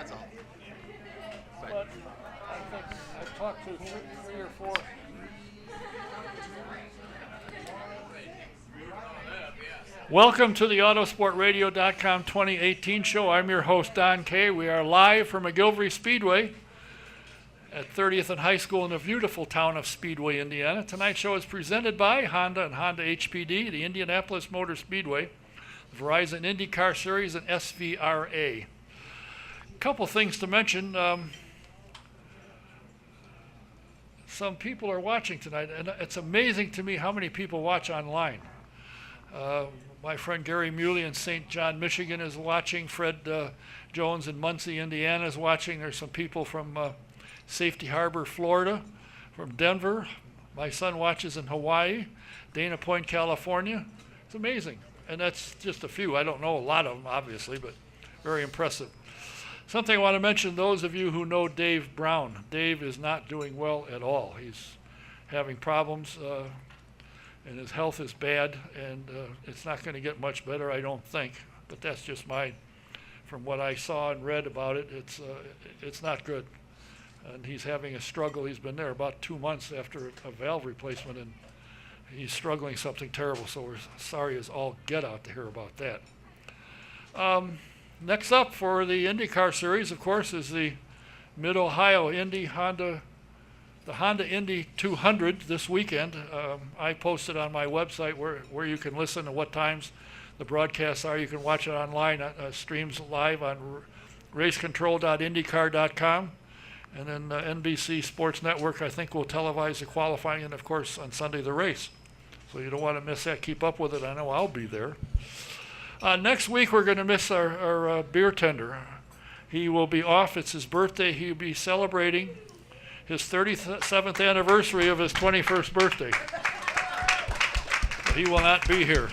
That's all. But I think I've talked to three or four. Welcome to the Autosportradio.com 2018 show. I'm your host, Don Kay. We are live from McGilvery Speedway at 30th and High School in the beautiful town of Speedway, Indiana. Tonight's show is presented by Honda and Honda HPD, the Indianapolis Motor Speedway, Verizon IndyCar Series, and SVRA. A couple things to mention. Some people are watching tonight, and it's amazing to me how many people watch online. My friend Gary Muley in St. John, Michigan is watching. Fred Jones in Muncie, Indiana is watching. There's some people from Safety Harbor, Florida, from Denver. My son watches in Hawaii, Dana Point, California. It's amazing. And that's just a few. I don't know a lot of them, obviously, but very impressive. Something I want to mention, those of you who know Dave Brown. Dave is not doing well at all. He's having problems, and his health is bad, and it's not going to get much better, I don't think. But that's just from what I saw and read about it, it's not good. And he's having a struggle. He's been there about 2 months after a valve replacement, and he's struggling something terrible. So we're sorry as all get out to hear about that. Next up for the IndyCar Series, of course, is the Mid-Ohio Honda, the Honda Indy 200 this weekend. I posted on my website where you can listen and what times the broadcasts are. You can watch it online, streams live on racecontrol.indycar.com. And then NBC Sports Network, I think, will televise the qualifying and, of course, on Sunday the race. So you don't want to miss that. Keep up with it. I know I'll be there. Next week, we're going to miss our beer tender. He will be off. It's his birthday. He'll be celebrating his 37th anniversary of his 21st birthday. He will not be here.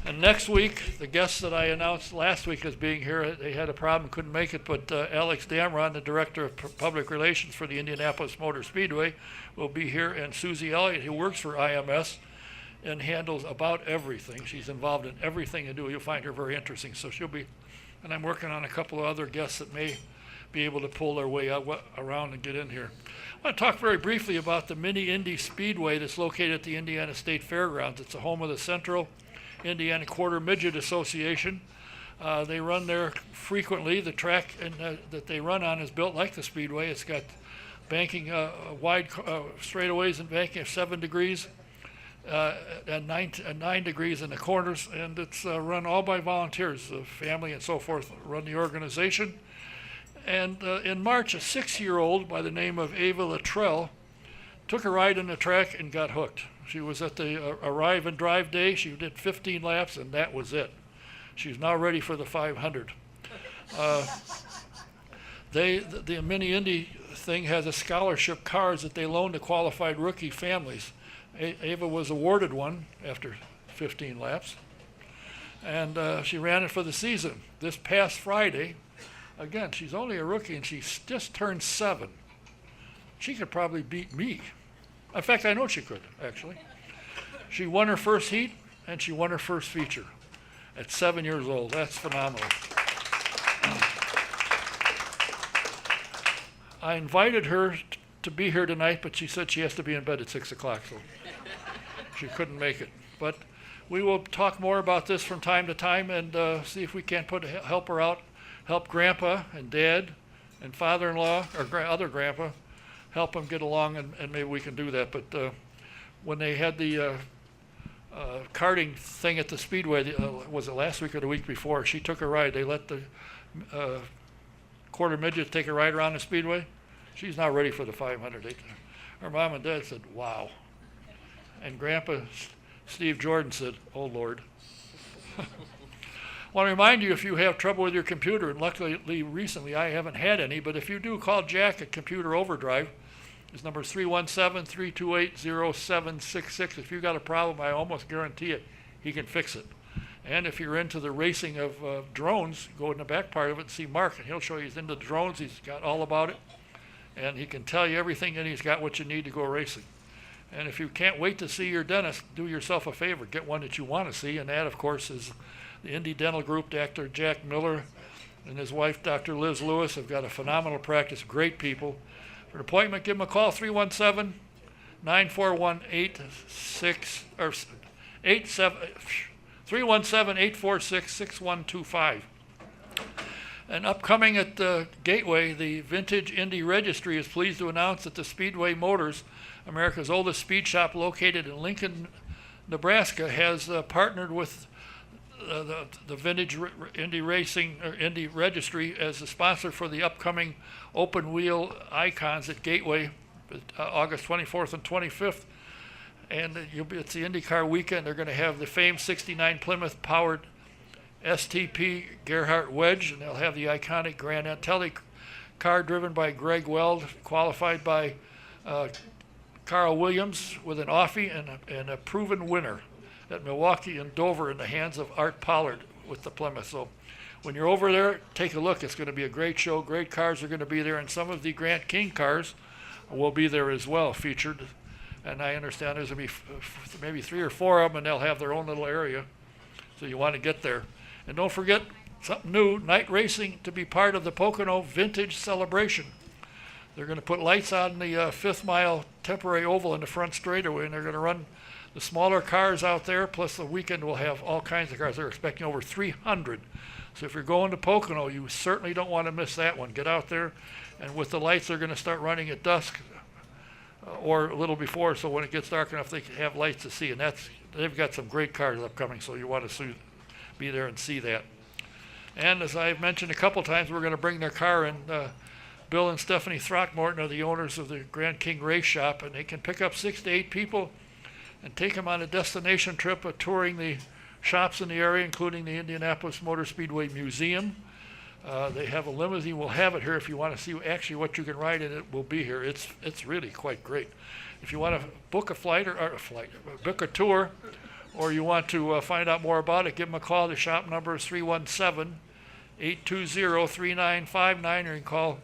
And next week, the guest that I announced last week as being here, they had a problem, couldn't make it, but Alex Damron, the Director of Public Relations for the Indianapolis Motor Speedway, will be here, and Susie Elliott, who works for IMS and handles about everything. She's involved in everything I do. You'll find her very interesting. So she'll be, and I'm working on a couple of other guests that may be able to pull their way around and get in here. I want to talk very briefly about the Mini Indy Speedway that's located at the Indiana State Fairgrounds. It's the home of the Central Indiana Quarter Midget Association. They run there frequently. The track that they run on is built like the Speedway. It's got banking, wide straightaways and banking of 7 degrees and 9 degrees in the corners, and it's run all by volunteers. The family and so forth run the organization. And in March, a 6-year-old by the name of Ava Luttrell took a ride on the track and got hooked. She was at the arrive and drive day. She did 15 laps, and that was it. She's now ready for the 500. The Mini Indy thing has a scholarship cars that they loan to qualified rookie families. Ava was awarded one after 15 laps, and she ran it for the season. This past Friday, again, she's only a rookie, and she's just turned 7. She could probably beat me. In fact, I know she could, actually. She won her first heat, and she won her first feature at 7 years old. That's phenomenal. I invited her to be here tonight, but she said she has to be in bed at 6 o'clock, so she couldn't make it. But we will talk more about this from time to time and see if we can't help her out, help Grandpa and Dad and father-in-law, or other Grandpa, help them get along, and maybe we can do that. But when they had the karting thing at the Speedway, was it last week or the week before, she took a ride. They let the quarter midget take a ride around the Speedway. She's now ready for the 500. Her mom and dad said, wow. And Grandpa Steve Jordan said, oh, Lord. I want to remind you, if you have trouble with your computer, and luckily recently I haven't had any, but if you do, call Jack at Computer Overdrive. His number is 317-328-0766. If you've got a problem, I almost guarantee it, he can fix it. And if you're into the racing of drones, go in the back part of it and see Mark, and he'll show you he's into drones. He's got all about it. And he can tell you everything, and he's got what you need to go racing. And if you can't wait to see your dentist, do yourself a favor. Get one that you want to see, and that, of course, is the Indy Dental Group, Dr. Jack Miller, and his wife, Dr. Liz Lewis, have got a phenomenal practice, great people. For an appointment, give them a call, 317-846-6125. And upcoming at Gateway, the Vintage Indy Registry is pleased to announce that the Speedway Motors, America's oldest speed shop located in Lincoln, Nebraska, has partnered with the Vintage Indy Racing or Indy Registry as a sponsor for the upcoming open wheel icons at Gateway, August 24th and 25th. And it's the IndyCar weekend. They're going to have the famed 69 Plymouth powered STP Gerhardt Wedge, and they'll have the iconic Grand Antelli car driven by Greg Weld, qualified by Carl Williams with an Offie and a proven winner at Milwaukee and Dover in the hands of Art Pollard with the Plymouth. So when you're over there, take a look. It's going to be a great show. Great cars are going to be there, and some of the Grant King cars will be there as well, featured. And I understand there's going to be maybe 3 or 4 of them, and they'll have their own little area. So you want to get there. And don't forget, something new, night racing to be part of the Pocono Vintage Celebration. They're going to put lights on the 5th mile temporary oval in the front straightaway, and they're going to run the smaller cars out there, plus the weekend will have all kinds of cars. They're expecting over 300. So if you're going to Pocono, you certainly don't want to miss that one. Get out there, and with the lights, they're going to start running at dusk or a little before, so when it gets dark enough, they can have lights to see. And they've got some great cars upcoming, so you want to be there and see that. And as I've mentioned a couple times, we're going to bring their car in. Bill and Stephanie Throckmorton are the owners of the Grand King Race Shop, and they can pick up 6 to 8 people and take them on a destination trip touring the shops in the area, including the Indianapolis Motor Speedway Museum. They have a limousine. We'll have it here if you want to see actually what you can ride in. It will be here. It's really quite great. If you want to book a flight or book a tour, or you want to find out more about it, give them a call. The shop number is 317-820-3959, or you can call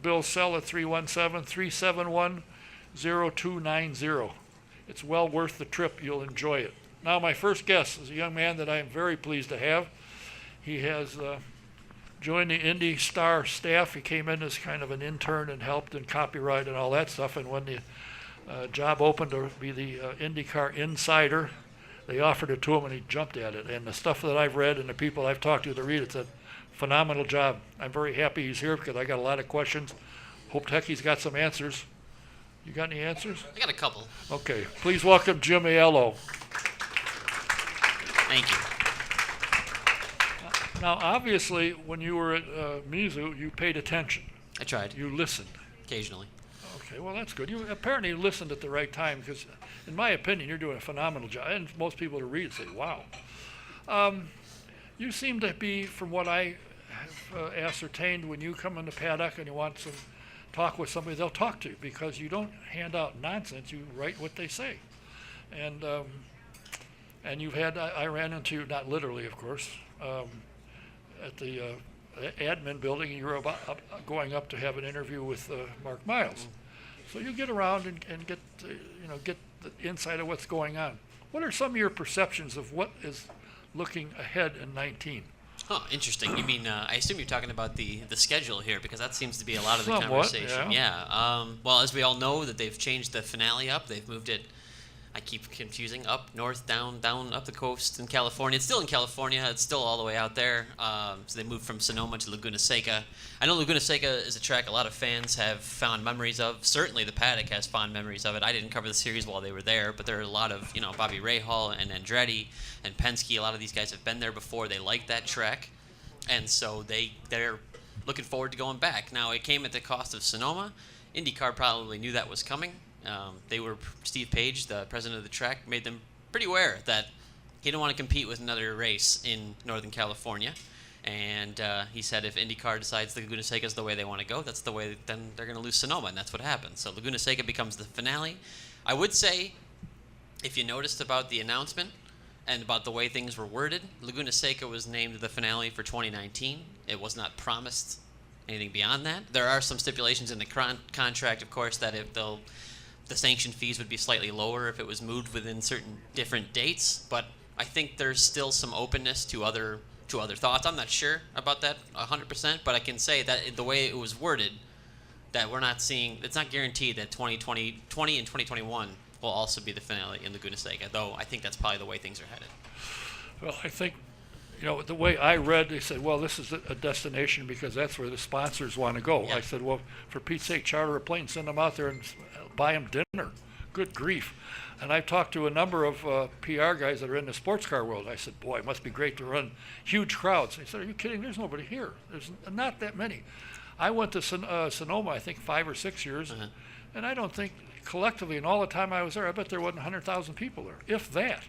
Bill Sell at 317-371-0290. It's well worth the trip. You'll enjoy it. Now, my first guest is a young man that I am very pleased to have. He has joined the IndyStar staff. He came in as kind of an intern and helped in copyright and all that stuff, and when the job opened to be the IndyCar insider, they offered it to him, and he jumped at it. And the stuff that I've read and the people I've talked to that read it said, phenomenal job. I'm very happy he's here because I got a lot of questions. Hope heck he's got some answers. You got any answers? I got a couple. Okay. Please welcome Jim Ayello. Thank you. Now, obviously, when you were at Mizu, you paid attention. I tried. You listened. Occasionally. Okay, well, that's good. You apparently listened at the right time because, in my opinion, you're doing a phenomenal job. And most people to read it say, wow. You seem to be, from what I have ascertained, when you come in the paddock and you want to talk with somebody, they'll talk to you because you don't hand out nonsense. You write what they say. And you've had, I ran into you, not literally, of course, at the admin building, and you were going up to have an interview with Mark Miles. So you get around and get get the insight of what's going on. What are some of your perceptions of what is looking ahead in 19? Huh, interesting. You mean, I assume you're talking about the schedule here, because that seems to be a lot of the Somewhat, conversation. Yeah. Well, as we all know, that they've changed the finale up. They've moved it, I keep confusing, up north, down, up the coast in California. It's still in California. It's still all the way out there. So they moved from Sonoma to Laguna Seca. I know Laguna Seca is a track a lot of fans have fond memories of. Certainly the paddock has fond memories of it. I didn't cover the series while they were there, but there are a lot of, Bobby Rahal and Andretti and Penske. A lot of these guys have been there before. They like that track. And so they're looking forward to going back. Now, it came at the cost of Sonoma. IndyCar probably knew that was coming. Steve Page, the president of the track, made them pretty aware that he didn't want to compete with another race in Northern California. And he said if IndyCar decides the Laguna Seca is the way they want to go, that's the way, then they're going to lose Sonoma, and that's what happened. So Laguna Seca becomes the finale. I would say, if you noticed about the announcement and about the way things were worded, Laguna Seca was named the finale for 2019. It was not promised anything beyond that. There are some stipulations in the contract, of course, that if the sanction fees would be slightly lower if it was moved within certain different dates, but I think there's still some openness to other to other thoughts. I'm not sure about that 100%, but I can say that the way it was worded, that we're not seeing, it's not guaranteed that 2020 and 2021 will also be the finale in Laguna Seca, though I think that's probably the way things are headed. Well, I think, the way I read, they said, well, this is a destination because that's where the sponsors want to go. Yeah. I said, well, for Pete's sake, charter a plane, send them out there and buy them dinner. Good grief. And I've talked to a number of PR guys that are in the sports car world. I said, boy, it must be great to run huge crowds. They said, are you kidding? There's nobody here. There's not that many. I went to Sonoma, I think, 5 or 6 years, and I don't think collectively in all the time I was there, I bet there wasn't 100,000 people there, if that.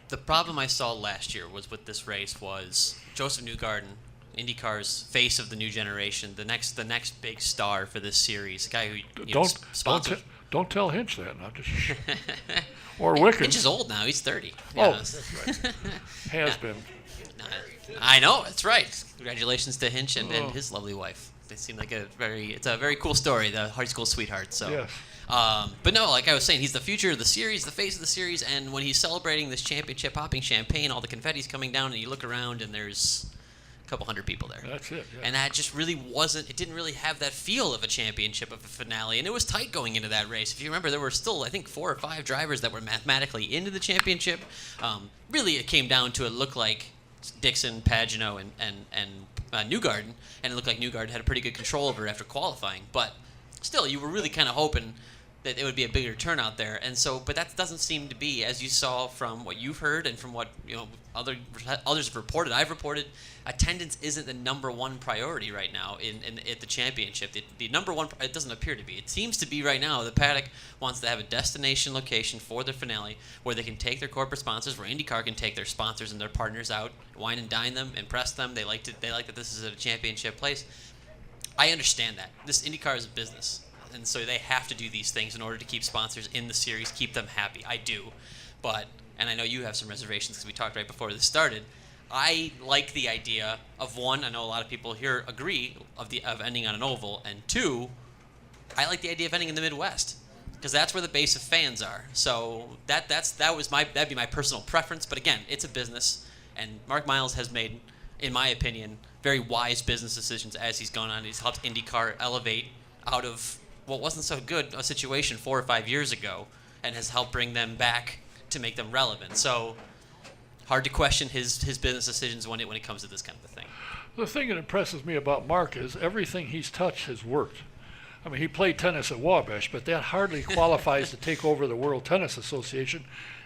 The problem I saw last year was with this race was Joseph Newgarden, IndyCar's face of the new generation, the next big star for this series, a guy who sponsored. Don't tell Hinch that now, just or Wickens. Hinch is old now; he's 30. Oh, that's right. Has been. I know, that's right. Congratulations to Hinch and his lovely wife. They seem like it's a very cool story, the high school sweetheart. So, yes. But no, like I was saying, he's the future of the series, the face of the series, and when he's celebrating this championship, popping champagne, all the confetti's coming down, and you look around and there's a couple hundred people there. That's it. Yeah. And that just really wasn't, it didn't really have that feel of a championship, of a finale, and it was tight going into that race. If you remember, there were still, I think, 4 or 5 drivers that were mathematically into the championship. Really, it came down to it looked like Dixon, Pagano, and Newgarden, and it looked like Newgarden had a pretty good control over it after qualifying. But still, you were really kind of hoping that it would be a bigger turnout there, and so, but that doesn't seem to be, as you saw from what you've heard and from what others have reported. I've reported attendance isn't the number one priority right now at the championship. The number one, it doesn't appear to be. It seems to be right now the paddock wants to have a destination location for the finale where they can take their corporate sponsors, where IndyCar can take their sponsors and their partners out, wine and dine them, impress them. They like that this is at a championship place. I understand that. This IndyCar is a business. And so they have to do these things in order to keep sponsors in the series, keep them happy. I do. And I know you have some reservations because we talked right before this started. I like the idea of, one, I know a lot of people here agree, of ending on an oval, and 2, I like the idea of ending in the Midwest because that's where the base of fans are. So that'd be my personal preference. But again, it's a business, and Mark Miles has made, in my opinion, very wise business decisions as he's gone on. He's helped IndyCar elevate out of what wasn't so good a situation 4 or 5 years ago, and has helped bring them back to make them relevant. So hard to question his business decisions when it comes to this kind of a thing. The thing that impresses me about Mark is everything he's touched has worked. I mean, he played tennis at Wabash, but that hardly qualifies to take over the World Tennis Association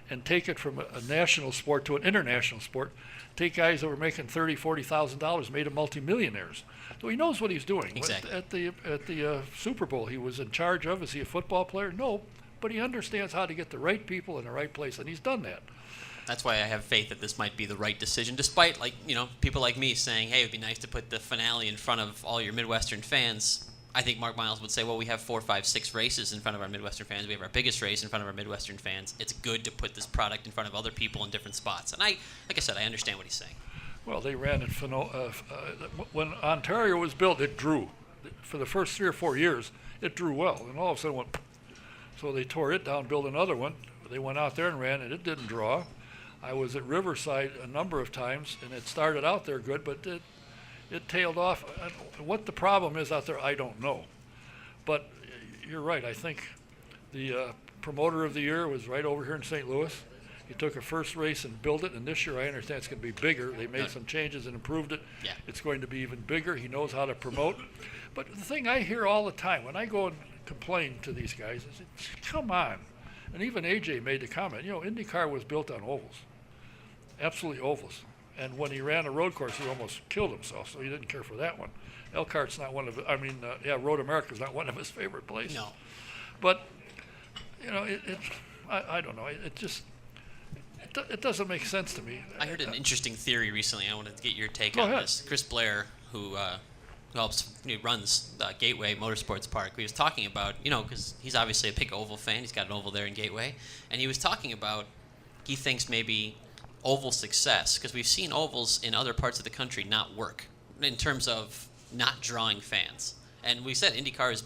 and take it from a national sport to an international sport. Take guys that were making $30,000, $40,000, made them multimillionaires. So he knows what he's doing. Exactly. At the Super Bowl he was in charge of. Is he a football player? No, but he understands how to get the right people in the right place, and he's done that. That's why I have faith that this might be the right decision, despite people like me saying, hey, it would be nice to put the finale in front of all your Midwestern fans. I think Mark Miles would say, well, we have 4, 5, 6 races in front of our Midwestern fans. We have our biggest race in front of our Midwestern fans. It's good to put this product in front of other people in different spots. And like I said, I understand what he's saying. Well, they ran it when Ontario was built. It drew for the first 3 or 4 years. It drew well, and all of a sudden went. So they tore it down, built another one. They went out there and ran, and it didn't draw. I was at Riverside a number of times, and it started out there good, but it tailed off. What the problem is out there, I don't know. But you're right. I think the promoter of the year was right over here in St. Louis. He took a first race and built it, and this year I understand it's going to be bigger. They made some changes and improved it. Yeah. It's going to be even bigger. He knows how to promote. But the thing I hear all the time when I go and complain to these guys is, come on. And even AJ made the comment, IndyCar was built on ovals, absolutely ovals. And when he ran a road course, he almost killed himself, so he didn't care for that one. Elkhart's not one of, Road America's not one of his favorite places. No. But, I don't know. It doesn't make sense to me. I heard an interesting theory recently. I wanted to get your take Go on ahead. this. Chris Blair, who runs Gateway Motorsports Park, he was talking about, because he's obviously a big oval fan. He's got an oval there in Gateway. And he was talking about he thinks maybe oval success, because we've seen ovals in other parts of the country not work in terms of not drawing fans. And we said IndyCar is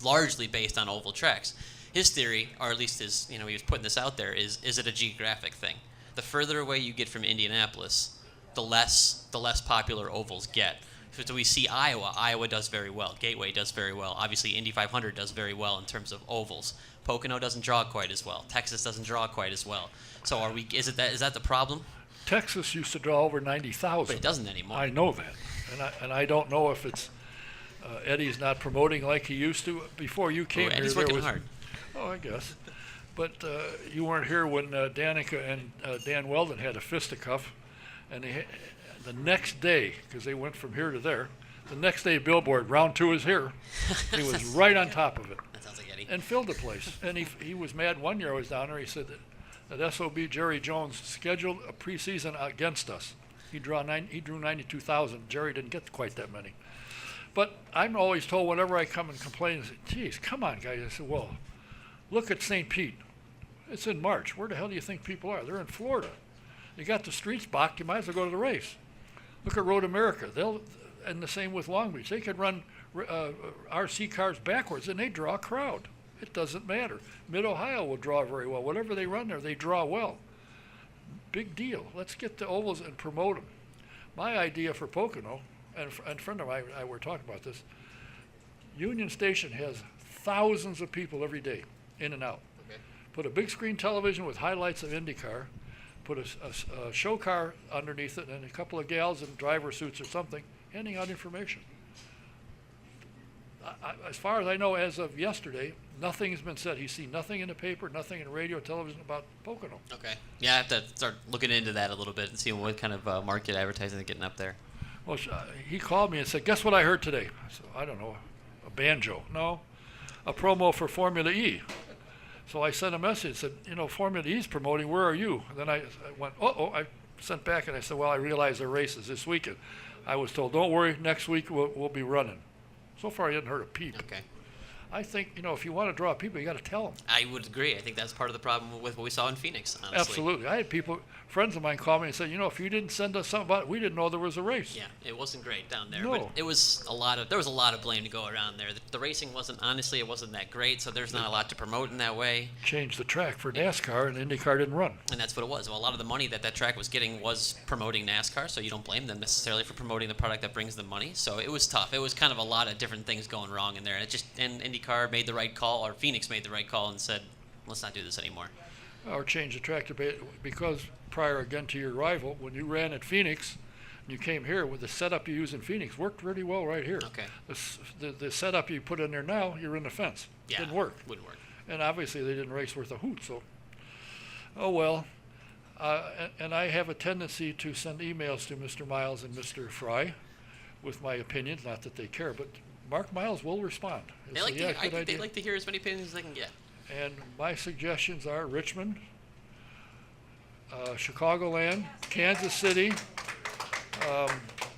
largely based on oval tracks. His theory, or at least his, he was putting this out there, is it a geographic thing? The further away you get from Indianapolis, the less popular ovals get. So we see Iowa does very well. Gateway does very well. Obviously, Indy 500 does very well in terms of ovals. Pocono doesn't draw quite as well. Texas doesn't draw quite as well. So is that the problem? Texas used to draw over 90,000. But it doesn't anymore. I know that, and I don't know if it's Eddie's not promoting like he used to before you came here. Eddie's working hard. Oh, I guess. But you weren't here when Danica and Dan Weldon had a fisticuff, and the next day, because they went from here to there, the next day Billboard, round 2 is here. He was right on top of it. That sounds like Eddie. And filled the place. And he was mad one year I was down there. He said that SOB Jerry Jones scheduled a preseason against us. He drew 92,000. Jerry didn't get quite that many. But I'm always told whenever I come and complain, I say, geez, come on, guys. I said, well, look at St. Pete. It's in March. Where the hell do you think people are? They're in Florida. You got the streets blocked. You might as well go to the race. Look at Road America. And the same with Long Beach. They could run RC cars backwards, and they draw a crowd. It doesn't matter. Mid-Ohio will draw very well. Whatever they run there, they draw well. Big deal. Let's get the ovals and promote them. My idea for Pocono, and a friend of mine and I were talking about this, Union Station has thousands of people every day, in and out. Okay. Put a big screen television with highlights of IndyCar, put a show car underneath it, and a couple of gals in driver suits or something, handing out information. As far as I know, as of yesterday, nothing has been said. He's seen nothing in the paper, nothing in radio, television about Pocono. Okay. Yeah, I have to start looking into that a little bit and seeing what kind of market advertising they're getting up there. Well, he called me and said, guess what I heard today? I said, I don't know, a banjo. No, a promo for Formula E. So I sent a message, said, Formula E's promoting, where are you? And then I went, I sent back and I said, well, I realize there are races this weekend. I was told, don't worry, next week we'll be running. So far, I hadn't heard a peep. Okay. I think, if you want to draw people, you got to tell them. I would agree. I think that's part of the problem with what we saw in Phoenix, honestly. Absolutely. I had friends of mine call me and said, if you didn't send us something about it, we didn't know there was a race. Yeah, it wasn't great down there. No. But there was a lot of blame to go around there. The racing wasn't that great, so there's not a lot to promote in that way. Changed the track for NASCAR, and IndyCar didn't run. And that's what it was. Well, a lot of the money that track was getting was promoting NASCAR, so you don't blame them necessarily for promoting the product that brings them money. So it was tough. It was kind of a lot of different things going wrong in there. And IndyCar made the right call, or Phoenix made the right call and said, let's not do this anymore. Or change the track because prior again to your rival, when you ran at Phoenix, and you came here with the setup you use in Phoenix, worked really well right here. Okay. The setup you put in there now, you're in the fence. Yeah, didn't work. Wouldn't work. And obviously they didn't race worth a hoot. So, oh well. And I have a tendency to send emails to Mr. Miles and Mr. Fry with my opinions. Not that they care, but Mark Miles will respond. They like to hear as many opinions as they can get. And my suggestions are Richmond, Chicagoland, Kansas City,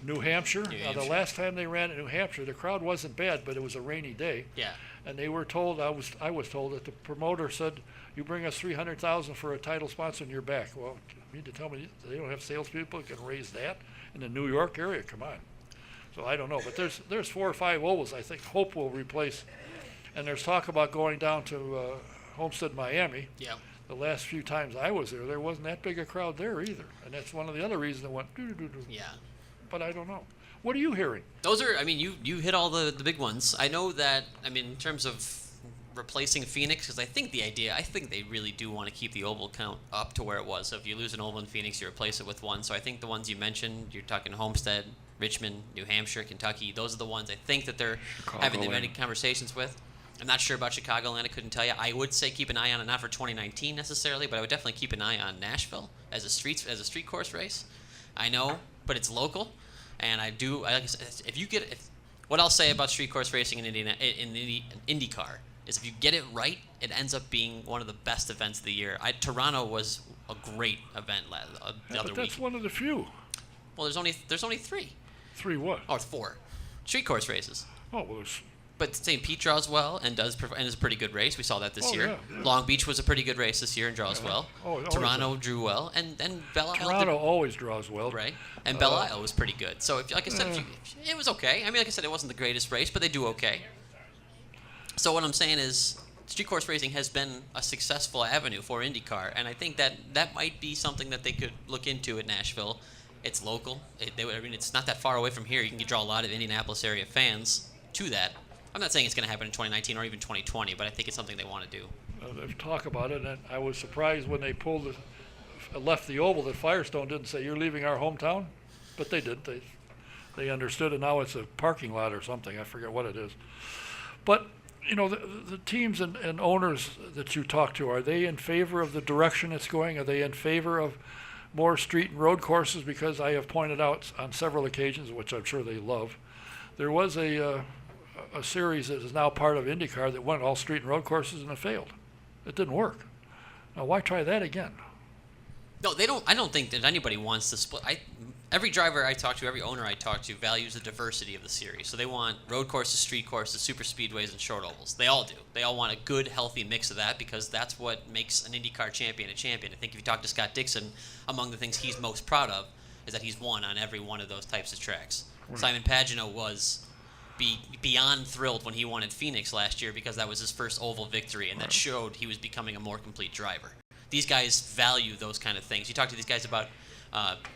New Hampshire. Now, the last time they ran at New Hampshire, the crowd wasn't bad, but it was a rainy day. Yeah. And they were told, I was told that the promoter said, you bring us $300,000 for a title sponsor and you're back. Well, you need to tell me they don't have salespeople who can raise that in the New York area? Come on. So I don't know, but there's 4 or 5 ovals I think Hope will replace. And there's talk about going down to Homestead, Miami. Yeah. The last few times I was there wasn't that big a crowd there either. And that's one of the other reasons it went doo-doo-doo-doo. Yeah. But I don't know. What are you hearing? Those are, you hit all the big ones. I know that, in terms of replacing Phoenix, because I think they really do want to keep the oval count up to where it was. So if you lose an oval in Phoenix, you replace it with one. So I think the ones you mentioned, you're talking Homestead, Richmond, New Hampshire, Kentucky, those are the ones I think that they're having the many conversations with. I'm not sure about Chicagoland. I couldn't tell you. I would say keep an eye on it, not for 2019 necessarily, but I would definitely keep an eye on Nashville as a street course race. I know, but it's local, and what I'll say about street course racing in IndyCar is if you get it right, it ends up being one of the best events of the year. Toronto was a great event the other week. That's one of the few. Well, there's only 3. 3 what? Or 4 street course races. Oh, well, But St. Pete draws well and is a pretty good race. We saw that this year. Yeah. Long Beach was a pretty good race this year and draws well. Toronto drew well, and Belle Isle. Toronto always draws well. Right, and Belle Isle was pretty good. So, like I said, it was okay. Like I said, it wasn't the greatest race, but they do okay. So what I'm saying is, street course racing has been a successful avenue for IndyCar, and I think that might be something that they could look into at Nashville. It's local. I mean, it's not that far away from here. You can draw a lot of Indianapolis area fans to that. I'm not saying it's going to happen in 2019 or even 2020, but I think it's something they want to do. They've talked about it, and I was surprised when they left the Oval that Firestone didn't say, "You're leaving our hometown," but they did. They understood, and now it's a parking lot or something. I forget what it is. But the teams and owners that you talk to, are they in favor of the direction it's going? Are they in favor of more street and road courses? Because I have pointed out on several occasions, which I'm sure they love, there was a series that is now part of IndyCar that went all street and road courses and it failed. It didn't work. Now why try that again? No, they don't. I don't think that anybody wants to split. Every driver I talk to, every owner I talk to values the diversity of the series. So they want road courses, street courses, super speedways, and short ovals. They all do. They all want a good, healthy mix of that because that's what makes an IndyCar champion a champion. I think if you talk to Scott Dixon, among the things he's most proud of is that he's won on every one of those types of tracks. Right. Simon Pagenaud was beyond thrilled when he won at Phoenix last year because that was his first oval victory, and that showed he was becoming a more complete driver. These guys value those kind of things. You talk to these guys about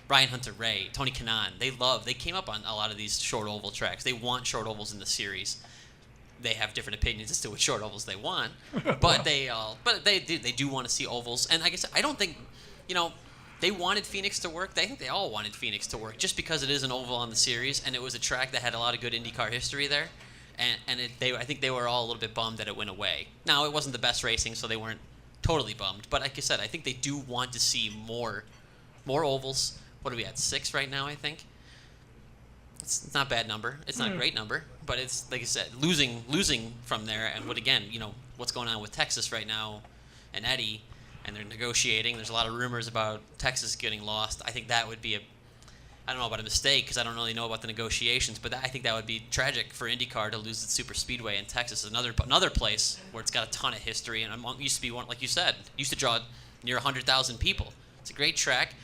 Brian Hunter-Ray, Tony Kanaan. They came up on a lot of these short oval tracks. They want short ovals in the series. They have different opinions as to what short ovals they want, but they do want to see ovals. And like I said, I don't think, they wanted Phoenix to work. I think they all wanted Phoenix to work just because it is an oval on the series, and it was a track that had a lot of good IndyCar history there. And I think they were all a little bit bummed that it went away. Now, it wasn't the best racing, so they weren't totally bummed. But like I said, I think they do want to see more ovals. What are we at? 6 right now, I think. It's not a bad number. It's not a great number, but it's, like I said, losing from there. And what's going on with Texas right now and Eddie, and they're negotiating. There's a lot of rumors about Texas getting lost. I think that would be I don't know about a mistake because I don't really know about the negotiations, but I think that would be tragic for IndyCar to lose its super speedway in Texas. Another place where it's got a ton of history and used to be one, like you said, used to draw near 100,000 people. It's a great track.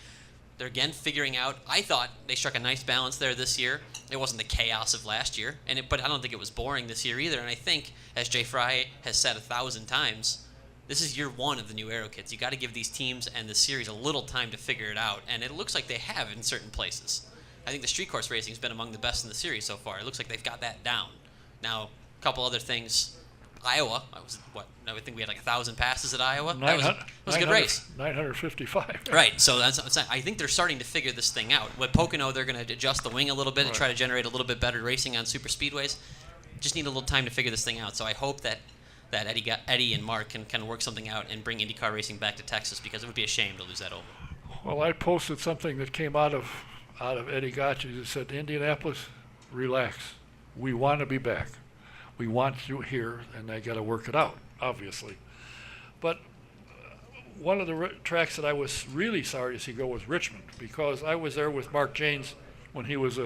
They're again figuring out. I thought they struck a nice balance there this year. It wasn't the chaos of last year, but I don't think it was boring this year either. And I think, as Jay Fry has said 1,000 times, this is year one of the new Aero kits. You got to give these teams and the series a little time to figure it out, and it looks like they have in certain places. I think the street course racing has been among the best in the series so far. It looks like they've got that down. Now, a couple other things. Iowa, I think we had like 1,000 passes at Iowa. That was a good race. 955. Right, so I think they're starting to figure this thing out. With Pocono, they're going to adjust the wing a little bit and try to generate a little bit better racing on super speedways. Just need a little time to figure this thing out. So I hope that Eddie and Mark can work something out and bring IndyCar racing back to Texas, because it would be a shame to lose that oval. Well, I posted something that came out of Eddie Gotchi that said, Indianapolis, relax. We want to be back. We want you here, and they got to work it out, obviously. But one of the tracks that I was really sorry to see go was Richmond, because I was there with Mark Janes when he was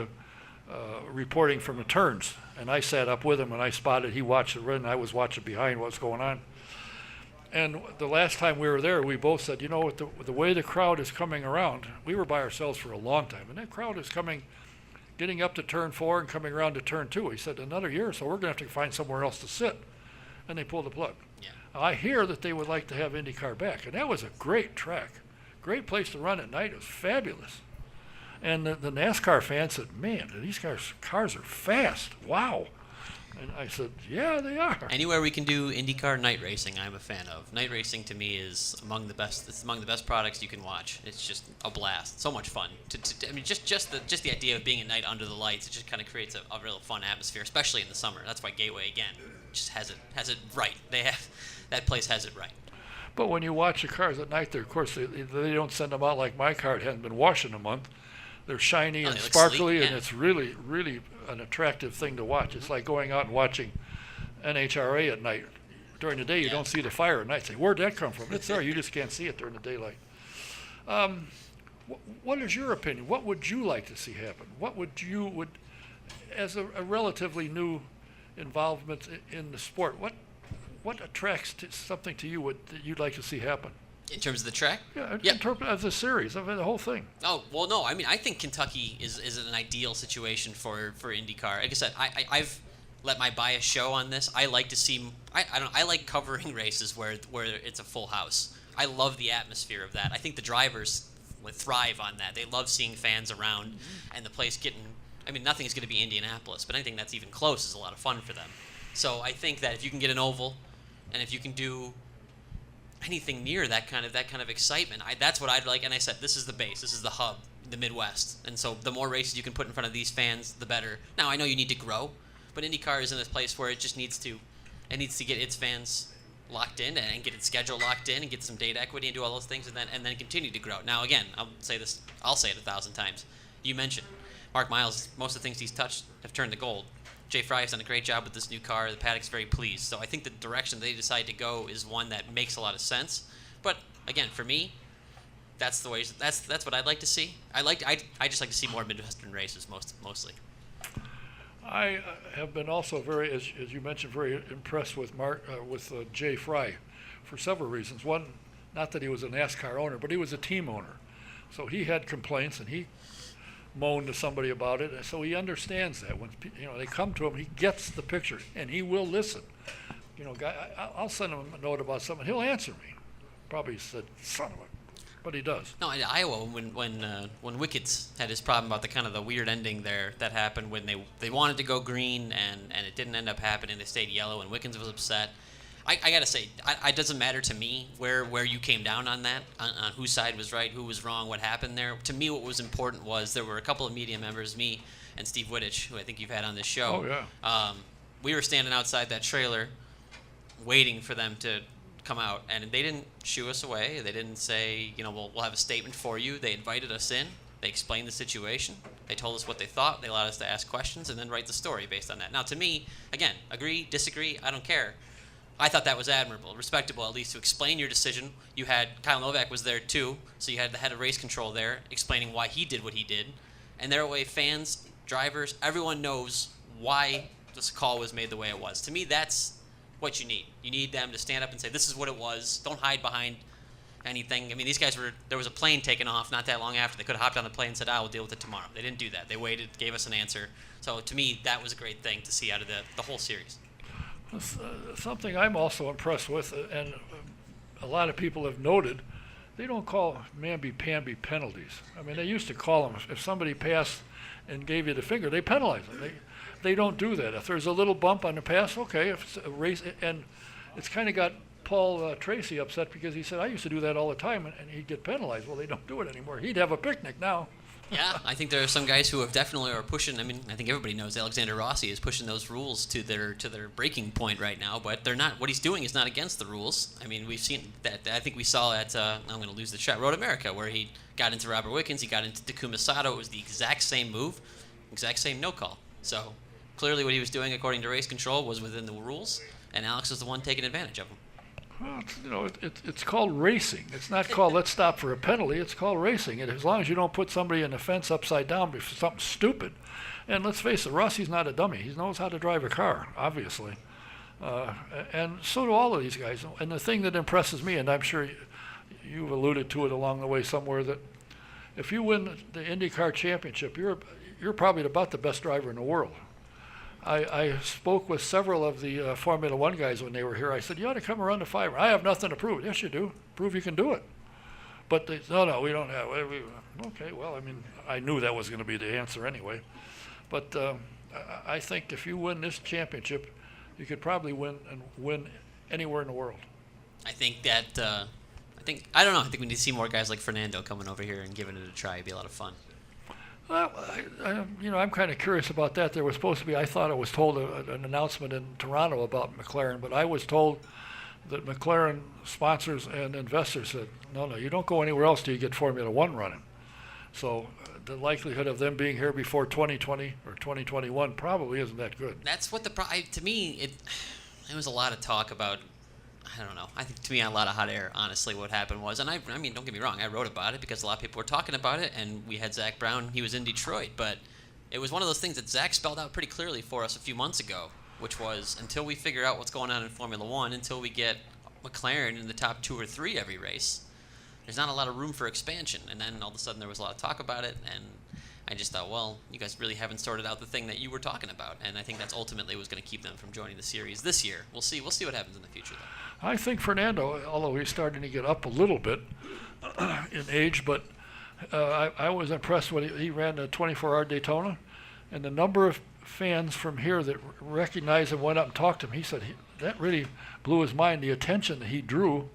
reporting from the turns, and I sat up with him and I spotted he watched the run, and I was watching behind what's going on. And the last time we were there, we both said, with the way the crowd is coming around, we were by ourselves for a long time, and that crowd is getting up to turn 4 and coming around to turn 2. He said, another year or so, we're going to have to find somewhere else to sit. And they pulled the plug. Yeah. I hear that they would like to have IndyCar back, and that was a great track. Great place to run at night. It was fabulous. And the NASCAR fans said, man, these cars are fast. Wow. And I said, yeah, they are. Anywhere we can do IndyCar night racing, I'm a fan of. Night racing to me is among the best. It's among the best products you can watch. It's just a blast. So much fun. I mean, just the idea of being at night under the lights, it just kind of creates a real fun atmosphere, especially in the summer. That's why Gateway again just has it right. That place has it right. But when you watch the cars at night, of course they don't send them out like my car. It hasn't been washed in a month. They're shiny and sparkly, and it's really, really an attractive thing to watch. It's like going out and watching NHRA at night. During the day, you don't see the fire at night. Say, where'd that come from? It's there. You just can't see it during the daylight. What is your opinion? What would you like to see happen? What would as a relatively new involvement in the sport, what attracts something to you that you'd like to see happen? In terms of the track? Yeah, in terms of the series, of the whole thing. Oh, well, no. I mean, I think Kentucky is an ideal situation for IndyCar. Like I said, I've let my bias show on this. I like to see. I like covering races where it's a full house. I love the atmosphere of that. I think the drivers thrive on that. They love seeing fans around and the place getting. I mean, nothing's going to be Indianapolis, but anything that's even close is a lot of fun for them. So I think that if you can get an oval, and if you can do anything near that kind of excitement, that's what I'd like. And I said, this is the base, this is the hub, the Midwest. And so the more races you can put in front of these fans, the better. Now I know you need to grow, but IndyCar is in this place where it just needs to get its fans locked in and get its schedule locked in and get some data equity and do all those things, and then continue to grow. Now again, I'll say it 1,000 times. You mentioned Mark Miles, most of the things he's touched have turned to gold. Jay Fry has done a great job with this new car. The paddock's very pleased. So I think the direction they decide to go is one that makes a lot of sense. But again, for me, that's the way. That's what I'd like to see. I just like to see more Midwestern races mostly. I have been also very, as you mentioned, very impressed with Jay Fry for several reasons. One, not that he was a NASCAR owner, but he was a team owner. So he had complaints, and he moaned to somebody about it, and so he understands that when they come to him, he gets the picture, and he will listen. I'll send him a note about something, he'll answer me. Probably said son of a, but he does. No, in Iowa, when Wickets had his problem about the weird ending there that happened when they wanted to go green and it didn't end up happening, they stayed yellow, and Wickens was upset. I gotta say, it doesn't matter to me where you came down on that, on whose side was right, who was wrong, what happened there. To me, what was important was there were a couple of media members, me and Steve Wittich, who I think you've had on this show. Oh, yeah. We were standing outside that trailer waiting for them to come out, and they didn't shoo us away. They didn't say, we'll have a statement for you. They invited us in. They explained the situation. They told us what they thought. They allowed us to ask questions and then write the story based on that. Now, to me, again, agree, disagree, I don't care. I thought that was admirable, respectable, at least to explain your decision. You had Kyle Novak was there too, so you had the head of race control there explaining why he did what he did. And their way, fans, drivers, everyone knows why this call was made the way it was. To me, that's what you need. You need them to stand up and say, this is what it was. Don't hide behind anything. I mean, these guys there was a plane taking off not that long after. They could have hopped on the plane and said, we'll deal with it tomorrow. They didn't do that. They waited, gave us an answer. So to me, that was a great thing to see out of the whole series. Something I'm also impressed with, and a lot of people have noted, they don't call mamby-pamby penalties. I mean, they used to call them, if somebody passed and gave you the finger, they penalize them. They don't do that. If there's a little bump on the pass, okay, if it's a race, and it's kind of got Paul Tracy upset because he said, I used to do that all the time, and he'd get penalized. Well, they don't do it anymore. He'd have a picnic now. Yeah, I think there are some guys who have definitely are pushing. I mean, I think everybody knows Alexander Rossi is pushing those rules to their breaking point right now, but they're not. What he's doing is not against the rules. I mean, we've seen that. I think we saw at I'm going to lose the shot, Road America, where he got into Robert Wickens, he got into Takuma Sato. It was the exact same move, exact same no call. So clearly, what he was doing, according to race control, was within the rules, and Alex was the one taking advantage of him. Well, it's called racing. It's not called let's stop for a penalty. It's called racing. And as long as you don't put somebody in the fence upside down for something stupid, and let's face it, Rossi's not a dummy. He knows how to drive a car, obviously. And so do all of these guys. And the thing that impresses me, and I'm sure you've alluded to it along the way somewhere, that if you win the IndyCar championship, you're probably about the best driver in the world. I spoke with several of the Formula One guys when they were here. I said, you ought to come around to 5. I have nothing to prove. Yes, you do. Prove you can do it. But they said, no, we don't have. Okay, well, I mean, I knew that was going to be the answer anyway. But I think if you win this championship, you could probably win anywhere in the world. I think that, I don't know. I think we need to see more guys like Fernando coming over here and giving it a try. It'd be a lot of fun. Well, I'm kind of curious about that. There was supposed to be, I thought I was told an announcement in Toronto about McLaren, but I was told that McLaren sponsors and investors said, no, you don't go anywhere else till you get Formula One running. So the likelihood of them being here before 2020 or 2021 probably isn't that good. That's what to me, it was a lot of talk about, I don't know. I think to me, a lot of hot air, honestly, what happened was, and I mean, don't get me wrong, I wrote about it because a lot of people were talking about it, and we had Zach Brown, he was in Detroit, but it was one of those things that Zach spelled out pretty clearly for us a few months ago, which was until we figure out what's going on in Formula One, until we get McLaren in the top 2 or 3 every race, there's not a lot of room for expansion. And then all of a sudden there was a lot of talk about it, and I just thought, well, you guys really haven't sorted out the thing that you were talking about, and I think that's ultimately was going to keep them from joining the series this year. We'll see what happens in the future, though. I think Fernando, although he's starting to get up a little bit in age, but I was impressed when he ran the 24-hour Daytona, and the number of fans from here that recognized him, went up and talked to him. He said that really blew his mind, the attention that he drew.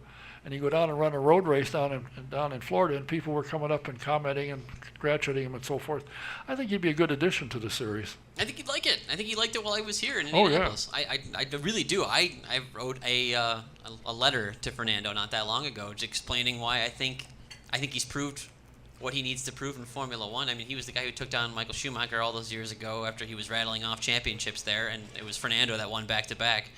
And he'd go down and run a road race down in Florida, and people were coming up and commenting and congratulating him and so forth. I think he'd be a good addition to the series. I think he'd like it. I think he liked it while I was here in Oh, Indianapolis. I really do. I wrote a letter to Fernando not that long ago, just explaining why I think he's proved what he needs to prove in Formula One. I mean, he was the guy who took down Michael Schumacher all those years ago after he was rattling off championships there, and it was Fernando that won back-to-back.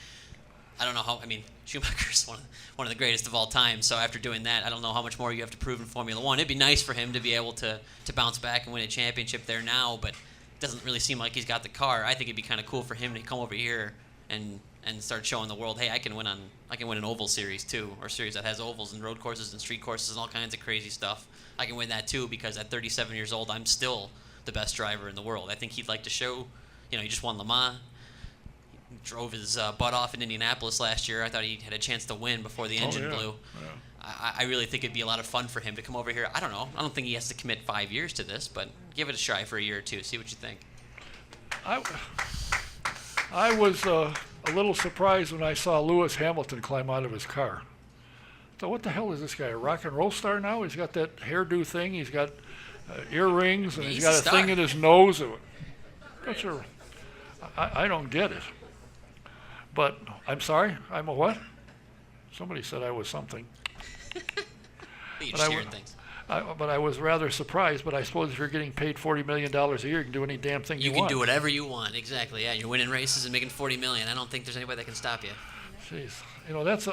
I don't know how. I mean, Schumacher's one of the greatest of all time. So after doing that, I don't know how much more you have to prove in Formula One. It'd be nice for him to be able to bounce back and win a championship there now, but it doesn't really seem like he's got the car. I think it'd be kind of cool for him to come over here and start showing the world, hey, I can win an oval series too, or series that has ovals and road courses and street courses and all kinds of crazy stuff. I can win that too because at 37 years old, I'm still the best driver in the world. I think he'd like to show, he just won Le Mans. Drove his butt off in Indianapolis last year. I thought he had a chance to win before the engine blew. Yeah. I really think it'd be a lot of fun for him to come over here. I don't know. I don't think he has to commit 5 years to this, but give it a try for a year or two. See what you think. I was a little surprised when I saw Lewis Hamilton climb out of his car. So what the hell is this guy, a rock and roll star now? He's got that hairdo thing. He's got earrings, and he's got a thing in his nose. I don't get it. But I'm sorry, I'm a what? Somebody said I was something. You're sharing things. But I was rather surprised. But I suppose if you're getting paid $40 million a year, you can do any damn thing you want. You can do whatever you want. Exactly. Yeah, you're winning races and making $40 million. I don't think there's anybody that can stop you. Jeez, that's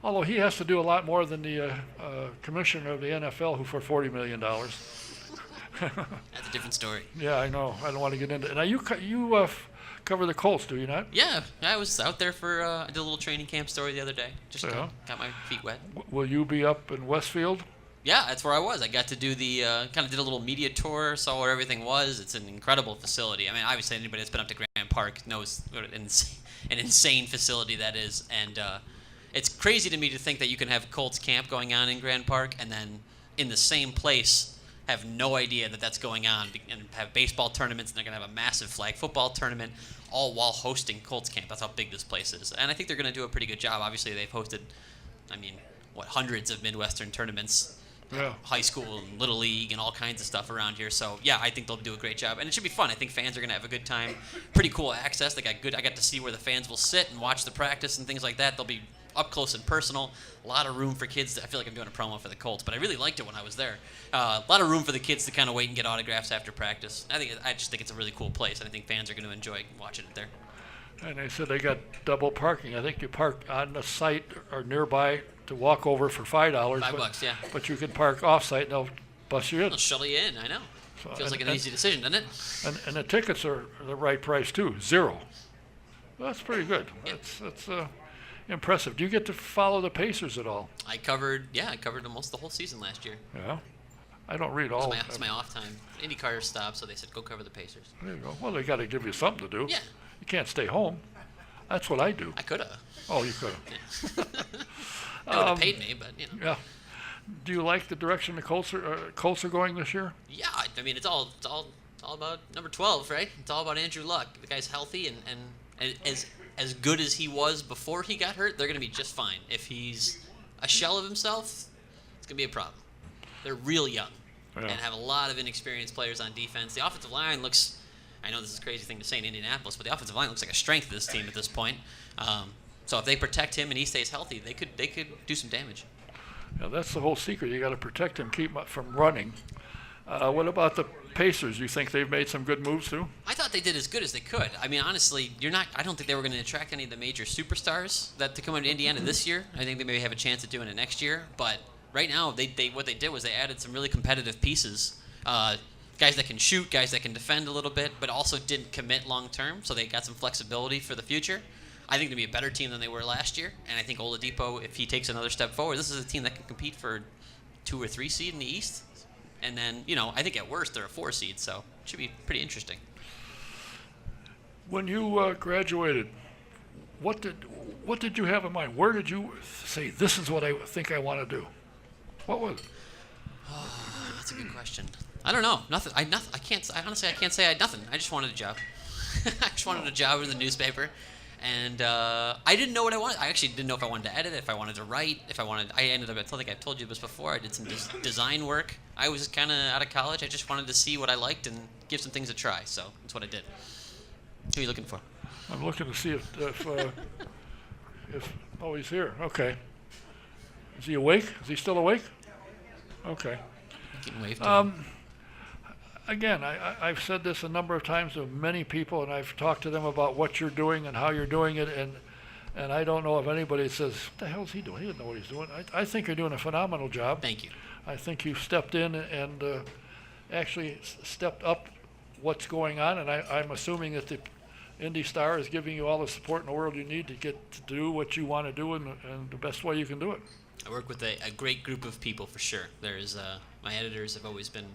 although he has to do a lot more than the commissioner of the NFL, who for $40 million. That's a different story. Yeah, I know. I don't want to get into it. Now you cover the Colts, do you not? Yeah, I was out there for I did a little training camp story the other day. Just got my feet wet. Will you be up in Westfield? Yeah, that's where I was. I got to do the kind of did a little media tour, saw where everything was. It's an incredible facility. I mean, obviously anybody that's been up to Grand Park knows what an insane facility that is, and it's crazy to me to think that you can have Colts camp going on in Grand Park and then in the same place have no idea that that's going on and have baseball tournaments, and they're going to have a massive flag football tournament all while hosting Colts camp. That's how big this place is. And I think they're going to do a pretty good job. Obviously, they've hosted, hundreds of Midwestern tournaments, high school and Little League and all kinds of stuff around here. So, yeah, I think they'll do a great job. And it should be fun. I think fans are going to have a good time. Pretty cool access. I got to see where the fans will sit and watch the practice and things like that. They'll be up close and personal. A lot of room for kids. I feel like I'm doing a promo for the Colts, but I really liked it when I was there. A lot of room for the kids to kind of wait and get autographs after practice. I just think it's a really cool place, and I think fans are going to enjoy watching it there. And they said they got double parking. I think you park on the site or nearby to walk over for $5. $5, yeah. But you can park off-site and they'll bus you in. They'll shuttle you in, I know. So, feels like an easy decision, doesn't it? And the tickets are the right price, too. $0. Well, that's pretty good. Yep. That's impressive. Do you get to follow the Pacers at all? I covered almost the whole season last year. Yeah. I don't read all. It's my off time. IndyCar stopped, so they said, go cover the Pacers. There you go. Well, they got to give you something to do. Yeah. You can't stay home. That's what I do. I could have. Oh, you could have. Yeah. They would have paid me, but, Yeah. Do you like the direction the Colts are going this year? Yeah. I mean, it's all about number 12, right? It's all about Andrew Luck. The guy's healthy, and as good as he was before he got hurt, they're going to be just fine. If he's a shell of himself, it's going to be a problem. They're real young and have a lot of inexperienced players on defense. The offensive line looks, I know this is a crazy thing to say in Indianapolis, but the offensive line looks like a strength of this team at this point. So if they protect him and he stays healthy, they could do some damage. Yeah, that's the whole secret. You got to protect him, keep him from running. What about the Pacers? You think they've made some good moves too? I thought they did as good as they could. I mean, honestly, I don't think they were going to attract any of the major superstars to come into Indiana this year. I think they maybe have a chance at doing it next year. But right now, what they did was they added some really competitive pieces. Guys that can shoot, guys that can defend a little bit, but also didn't commit long term. So they got some flexibility for the future. I think they'll be a better team than they were last year. And I think Oladipo, if he takes another step forward, this is a team that can compete for 2 or 3 seed in the East. And then, I think at worst they're a 4 seed, so it should be pretty interesting. When you graduated, what did you have in mind? Where did you say, this is what I think I want to do? What was it? That's a good question. I don't know. Nothing. I can't. I honestly, I can't say I had nothing. I just wanted a job. I just wanted a job in the newspaper, and I didn't know what I wanted. I actually didn't know if I wanted to edit, if I wanted to write, if I wanted. I ended up. I think I've told you this before. I did some design work. I was kind of out of college. I just wanted to see what I liked and give some things a try. So that's what I did. Who are you looking for? I'm looking to see if oh, he's here. Okay. Is he awake? Is he still awake? Okay. You can wave to him. Again, I've said this a number of times to many people, and I've talked to them about what you're doing and how you're doing it, and I don't know if anybody says, what the hell is he doing? He doesn't know what he's doing. I think you're doing a phenomenal job. Thank you. I think you've stepped in and actually stepped up what's going on, and I'm assuming that the IndyStar is giving you all the support in the world you need to get to do what you want to do in the best way you can do it. I work with a great group of people for sure. There's my editors have always been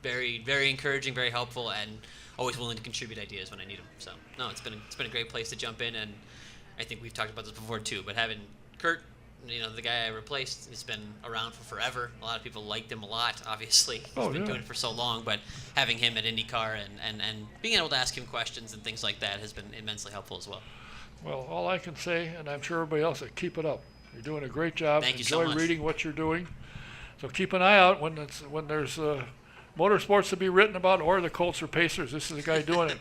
very, very encouraging, very helpful, and always willing to contribute ideas when I need them. So no, it's been a great place to jump in, and I think we've talked about this before too. But having Kurt, the guy I replaced, has been around for forever. A lot of people liked him a lot. Obviously, he's been doing it for so long. But having him at IndyCar and being able to ask him questions and things like that has been immensely helpful as well. Well, all I can say, and I'm sure everybody else, is keep it up. You're doing a great job. Thank you so much. Enjoy reading what you're doing. So keep an eye out when there's motorsports to be written about, or the Colts or Pacers. This is the guy doing it.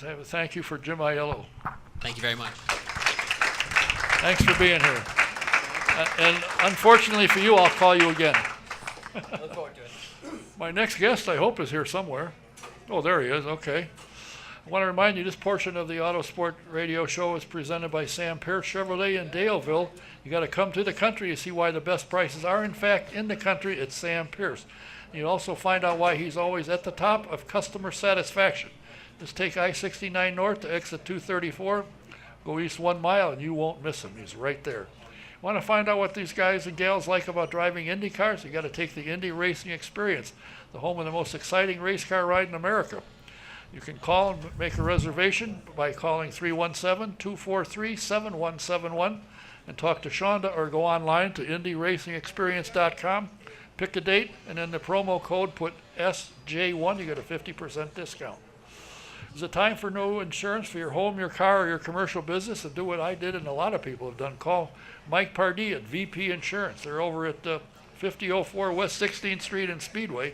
So thank you for Jim Ayello. Thank you very much. Thanks for being here. And unfortunately for you, I'll call you again. Look forward to it. My next guest, I hope, is here somewhere. Oh, there he is. Okay. I want to remind you this portion of the Autosport Radio Show is presented by Sam Pierce Chevrolet in Daleville. You got to come to the country to see why the best prices are, in fact, in the country. It's Sam Pierce. You also find out why he's always at the top of customer satisfaction. Just take I-69 north to exit 234, go east 1 mile, and you won't miss him. He's right there. Want to find out what these guys and gals like about driving Indy cars? You got to take the Indy Racing Experience, the home of the most exciting race car ride in America. You can call and make a reservation by calling 317-243-7171 and talk to Shonda, or go online to indyracingexperience.com. Pick a date, and in the promo code put SJ1. You get a 50% discount. Is it time for no insurance for your home, your car, or your commercial business? And do what I did and a lot of people have done. Call Mike Pardee at VP Insurance. They're over at 5004 West 16th Street in Speedway.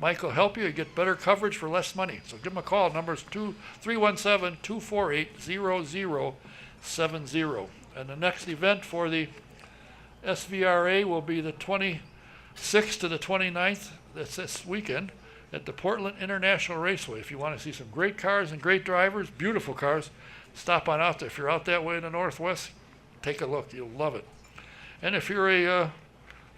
Mike will help you get better coverage for less money. So give him a call. Number's 317-248-0070. And the next event for the SVRA will be the 26th to the 29th. That's this weekend at the Portland International Raceway. If you want to see some great cars and great drivers, beautiful cars, stop on out there. If you're out that way in the Northwest, take a look. You'll love it. And if you're a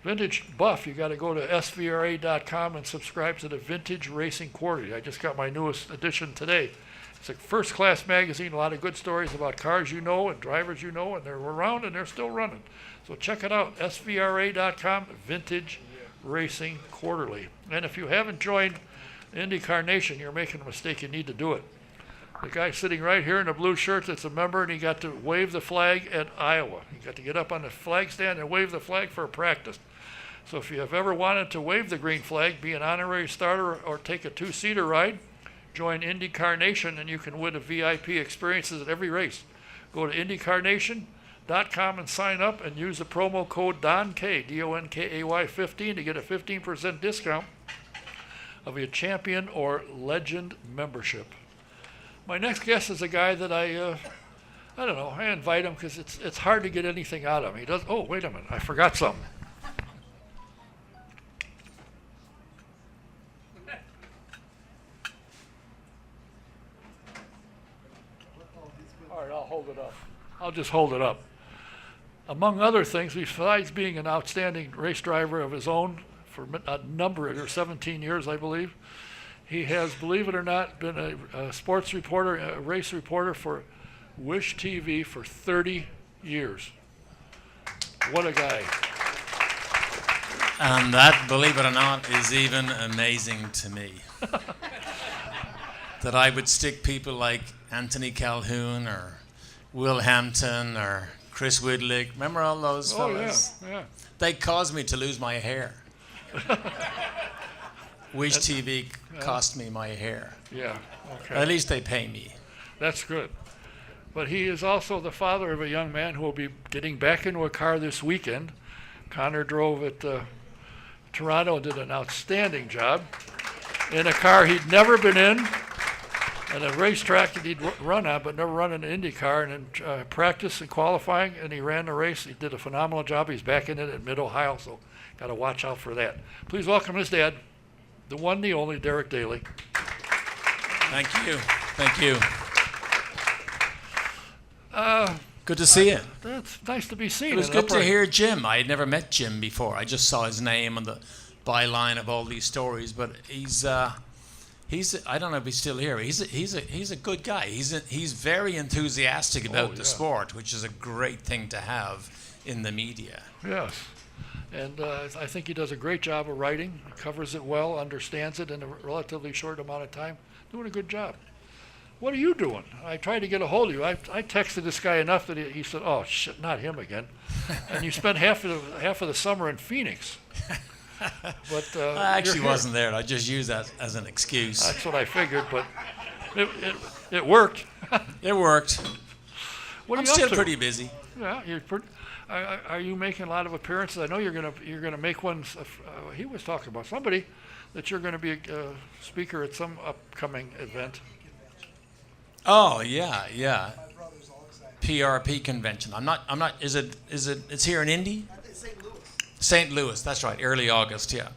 vintage buff, you got to go to svra.com and subscribe to the Vintage Racing Quarterly. I just got my newest edition today. It's a first-class magazine, a lot of good stories about cars you know and drivers you know, and they're around and they're still running. So check it out, svra.com, Vintage Racing Quarterly. And if you haven't joined IndyCar Nation, you're making a mistake. You need to do it. The guy sitting right here in the blue shirt that's a member, and he got to wave the flag at Iowa. He got to get up on the flag stand and wave the flag for a practice. So if you have ever wanted to wave the green flag, be an honorary starter, or take a two-seater ride, join IndyCar Nation, and you can win a VIP experiences at every race. Go to IndyCarNation.com and sign up and use the promo code DONKAY, D-O-N-K-A-Y 15 to get a 15% discount of your champion or legend membership. My next guest is a guy that I don't know, I invite him because it's hard to get anything out of him. He does. Oh, wait a minute, I forgot something. All right, I'll hold it up. I'll just hold it up. Among other things, besides being an outstanding race driver of his own for a number of 17 years, I believe, he has, believe it or not, been a sports reporter, a race reporter for Wish TV for 30 years. What a guy. And that, believe it or not, is even amazing to me. That I would stick people like Anthony Calhoun or Will Hampton or Chris Woodlick. Remember all those fellas? Oh, yeah. They caused me to lose my hair. Wish TV cost me my hair. Yeah, okay. At least they pay me. That's good. But he is also the father of a young man who will be getting back into a car this weekend. Connor drove at Toronto and did an outstanding job in a car he'd never been in, and a racetrack that he'd run on, but never run in an Indy car, and in practice and qualifying, and he ran the race. He did a phenomenal job. He's back in it at Mid-Ohio, so got to watch out for that. Please welcome his dad, the one, the only, Derek Daly. Thank you. Thank you. Good to see you. That's nice to be seen. It was good to hear Jim. I had never met Jim before. I just saw his name on the byline of all these stories. But he's I don't know if he's still here. He's a good guy. He's very enthusiastic about the sport, which is a great thing to have in the media. Yes. And I think he does a great job of writing. He covers it well, understands it in a relatively short amount of time. Doing a good job. What are you doing? I tried to get a hold of you. I texted this guy enough that he said, "Oh shit, not him again." And you spent half of the summer in Phoenix. But I actually wasn't there. I just used that as an excuse. That's what I figured, but it worked. It worked. What are I'm you still up to? pretty busy. Yeah, you're pretty. Are you making a lot of appearances? I know you're gonna make one. He was talking about somebody that you're going to be a speaker at some upcoming event. Oh yeah. PRP convention. I'm not. Is it? It's here in Indy. St. Louis. That's right. Early August. Yeah.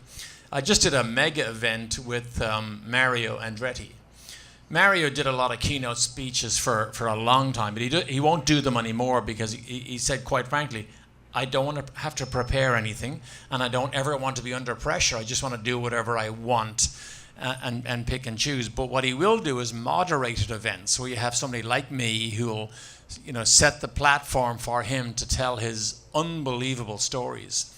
I just did a mega event with Mario Andretti. Mario did a lot of keynote speeches for a long time, but he won't do them anymore because he said, quite frankly, I don't want to have to prepare anything, and I don't ever want to be under pressure. I just want to do whatever I want and pick and choose. But what he will do is moderated events where you have somebody like me who will, set the platform for him to tell his unbelievable stories.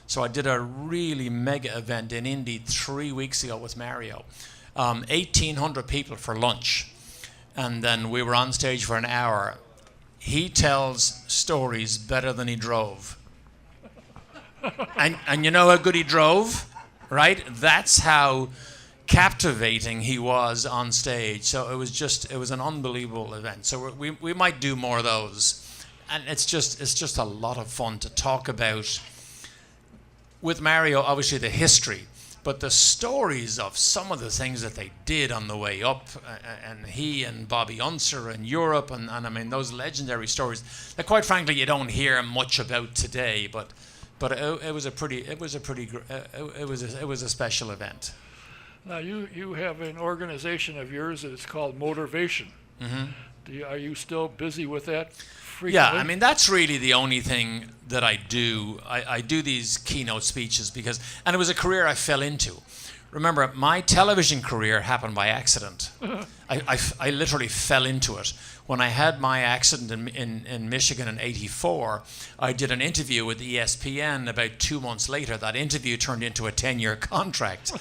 So I did a really mega event in Indy 3 weeks ago with Mario. 1,800 people for lunch. And then we were on stage for an hour. He tells stories better than he drove. And you know how good he drove, right? That's how captivating he was on stage. So it was an unbelievable event. So we might do more of those. And it's just a lot of fun to talk about. With Mario, obviously the history, but the stories of some of the things that they did on the way up, and he and Bobby Unser in Europe, and I mean those legendary stories that, quite frankly, you don't hear much about today. But it was a special event. Now you have an organization of yours that is called Motivation. Mm-hmm. Are you still busy with that? Frequently? Yeah, I mean, that's really the only thing that I do. I do these keynote speeches and it was a career I fell into. Remember, my television career happened by accident. I literally fell into it. When I had my accident in Michigan in '84, I did an interview with ESPN. About 2 months later, that interview turned into a 10-year contract.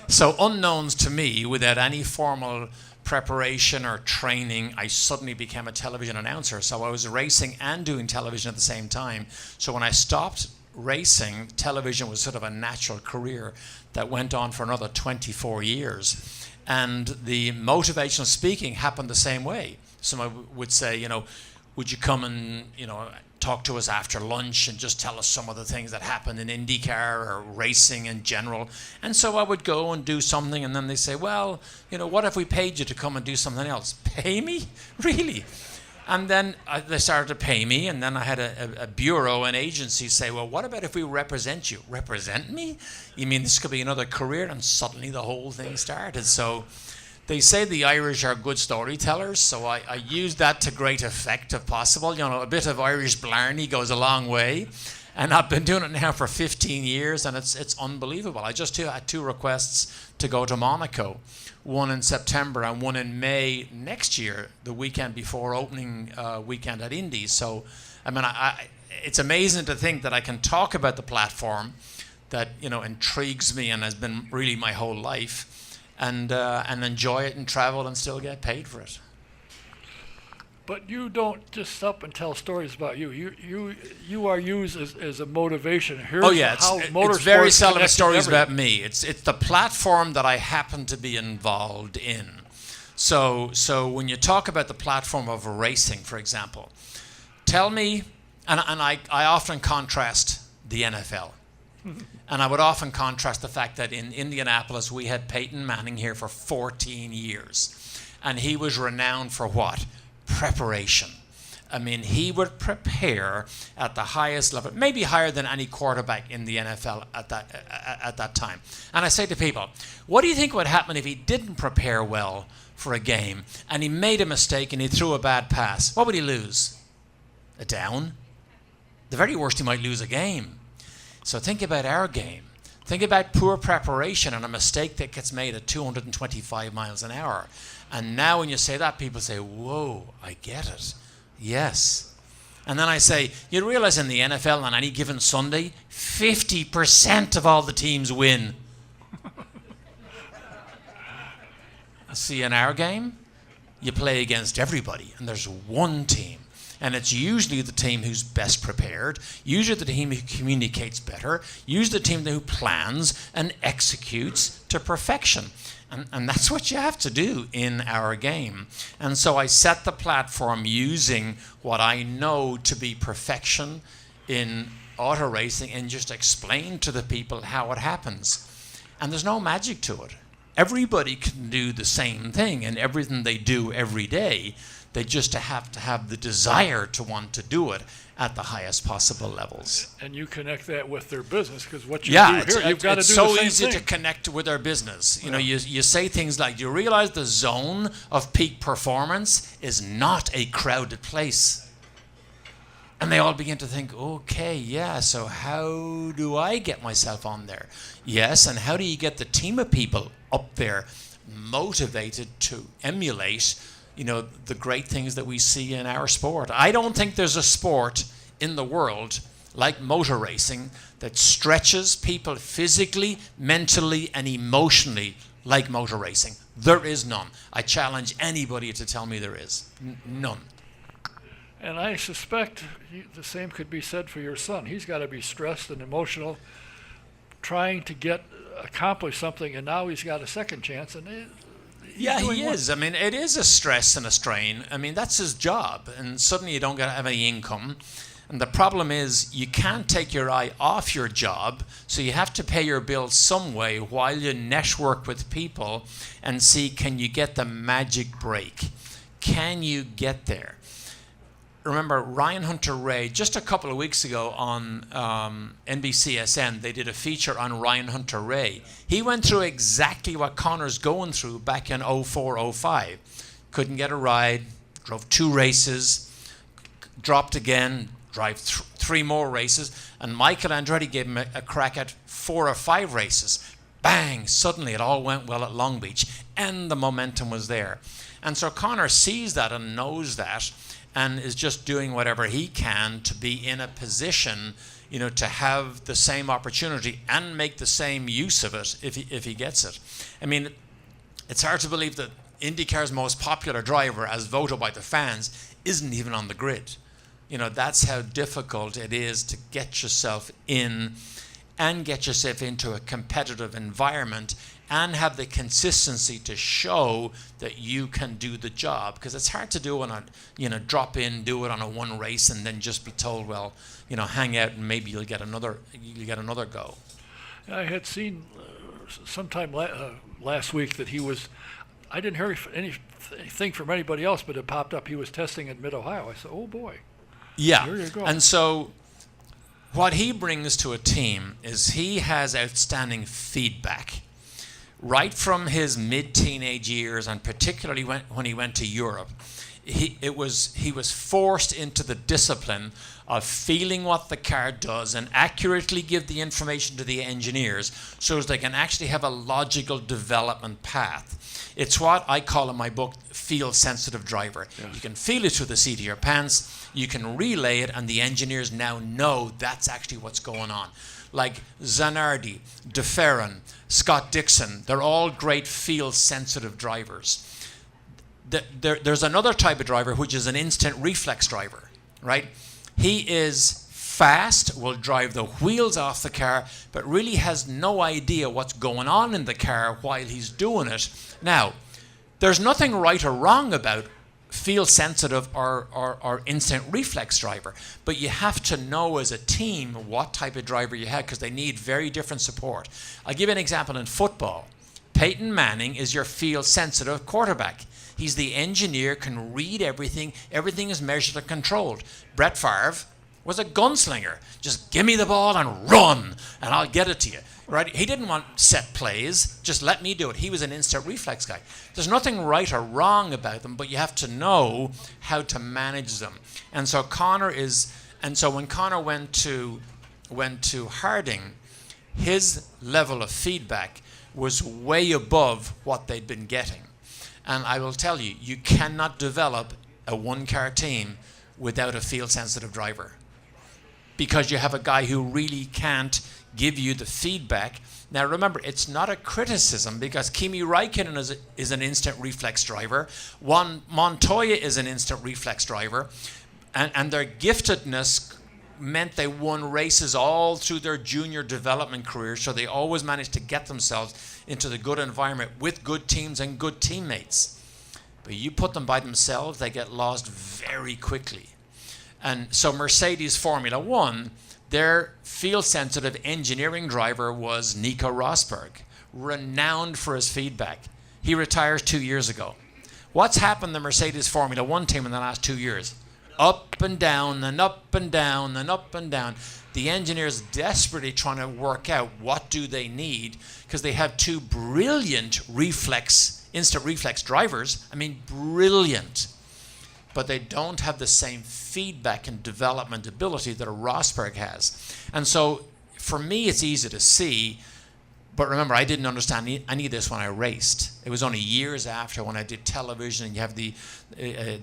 So unknowns to me, without any formal preparation or training, I suddenly became a television announcer. So I was racing and doing television at the same time. So when I stopped racing, television was sort of a natural career that went on for another 24 years. And the motivational speaking happened the same way. Someone would say, would you come and, talk to us after lunch and just tell us some of the things that happened in IndyCar or racing in general. And so I would go and do something, and then they say, well, what if we paid you to come and do something else? Pay me? Really? And then they started to pay me, and then I had a bureau, an agency say, well, what about if we represent you? Represent me? You mean this could be another career? And suddenly the whole thing started. So they say the Irish are good storytellers, so I use that to great effect if possible. A bit of Irish blarney goes a long way. And I've been doing it now for 15 years, and it's unbelievable. I just had 2 requests to go to Monaco, one in September and one in May next year, the weekend before opening weekend at Indy. So, I mean, it's amazing to think that I can talk about the platform that, intrigues me and has been really my whole life, and enjoy it and travel and still get paid for it. But you don't just up and tell stories about you. You are used as a motivation. Here's how motorsports it's very seldom connects stories everything. about me. It's the platform that I happen to be involved in. So when you talk about the platform of racing, for example, tell me, and I often contrast the NFL. And I would often contrast the fact that in Indianapolis we had Peyton Manning here for 14 years. And he was renowned for what? Preparation. I mean, he would prepare at the highest level, maybe higher than any quarterback in the NFL at that time. And I say to people, what do you think would happen if he didn't prepare well for a game and he made a mistake and he threw a bad pass? What would he lose? A down? The very worst, he might lose a game. So think about our game. Think about poor preparation and a mistake that gets made at 225 miles an hour. And now when you say that, people say, whoa, I get it. Yes. And then I say, you realize in the NFL on any given Sunday, 50% of all the teams win. See, in our game, you play against everybody, and there's one team. And it's usually the team who's best prepared, usually the team who communicates better, usually the team who plans and executes to perfection. And that's what you have to do in our game. And so I set the platform using what I know to be perfection in auto racing and just explain to the people how it happens. And there's no magic to it. Everybody can do the same thing, and everything they do every day, they just have to have the desire to want to do it at the highest possible levels. And you connect that with their business, because what you do here, you've got to do the same thing. It's so easy to connect with our business. You know, you say things like, you realize the zone of peak performance is not a crowded place. And they all begin to think, okay, yeah, so how do I get myself on there? Yes, and how do you get the team of people up there motivated to emulate, you know, the great things that we see in our sport? I don't think there's a sport in the world like motor racing that stretches people physically, mentally, and emotionally like motor racing. There is none. I challenge anybody to tell me there is. None. And I suspect the same could be said for your son. He's got to be stressed and emotional, trying to accomplish something, and now he's got a second chance. And yeah, he is. I mean, it is a stress and a strain. I mean, that's his job, and suddenly you don't have any income. And the problem is you can't take your eye off your job, so you have to pay your bills some way while you network with people and see, can you get the magic break? Can you get there? Remember, Ryan Hunter-Reay, just a couple of weeks ago on NBCSN, they did a feature on Ryan Hunter-Reay. He went through exactly what Connor's going through back in 04-05. Couldn't get a ride, drove 2 races, dropped again, drive 3 more races, and Michael Andretti gave him a crack at 4 or 5 races. Bang! Suddenly it all went well at Long Beach, and the momentum was there. And so Connor sees that and knows that, and is just doing whatever he can to be in a position, you know, to have the same opportunity and make the same use of it if he gets it. I mean, it's hard to believe that IndyCar's most popular driver, as voted by the fans, isn't even on the grid. You know, that's how difficult it is to get yourself in and get yourself into a competitive environment and have the consistency to show that you can do the job, because it's hard to do on a, you know, drop in, do it on a 1 race and then just be told, well, you know, hang out and maybe you'll get another go. I had seen sometime last week that he was, I didn't hear anything from anybody else, but it popped up he was testing at Mid-Ohio. I said, oh boy. Yeah, there you go. And so what he brings to a team is he has outstanding feedback. Right from his mid-teenage years, and particularly when he went to Europe, he was forced into the discipline of feeling what the car does and accurately give the information to the engineers so as they can actually have a logical development path. It's what I call in my book, field-sensitive driver. Yes. You can feel it through the seat of your pants, you can relay it, and the engineers now know that's actually what's going on. Like Zanardi, DeFerrin, Scott Dixon, they're all great field-sensitive drivers. There's another type of driver which is an instant reflex driver, right? He is fast, will drive the wheels off the car, but really has no idea what's going on in the car while he's doing it. Now, there's nothing right or wrong about field sensitive or instant reflex driver, but you have to know as a team what type of driver you have, because they need very different support. I'll give you an example in football. Peyton Manning is your field sensitive quarterback. He's the engineer, can read everything. Everything is measured and controlled. Brett Favre was a gunslinger. Just give me the ball and run, and I'll get it to you. Right? He didn't want set plays. Just let me do it. He was an instant reflex guy. There's nothing right or wrong about them, but you have to know how to manage them. And so when Connor went to Harding, his level of feedback was way above what they'd been getting. And I will tell you, you cannot develop a one-car team without a field-sensitive driver, because you have a guy who really can't give you the feedback. Now remember, it's not a criticism, because Kimi Räikkönen is an instant reflex driver. Juan Montoya is an instant reflex driver. And their giftedness meant they won races all through their junior development career, so they always managed to get themselves into the good environment with good teams and good teammates. But you put them by themselves, they get lost very quickly. And so Mercedes Formula One, their field-sensitive engineering driver was Nico Rosberg, renowned for his feedback. He retires 2 years ago. What's happened to the Mercedes Formula One team in the last 2 years? Up and down and up and down and up and down. The engineers desperately trying to work out what do they need, because they have two brilliant instant reflex drivers. I mean, brilliant. But they don't have the same feedback and development ability that a Rosberg has. And so for me, it's easy to see. But remember, I didn't understand any of this when I raced. It was only years after, when I did television, and you have the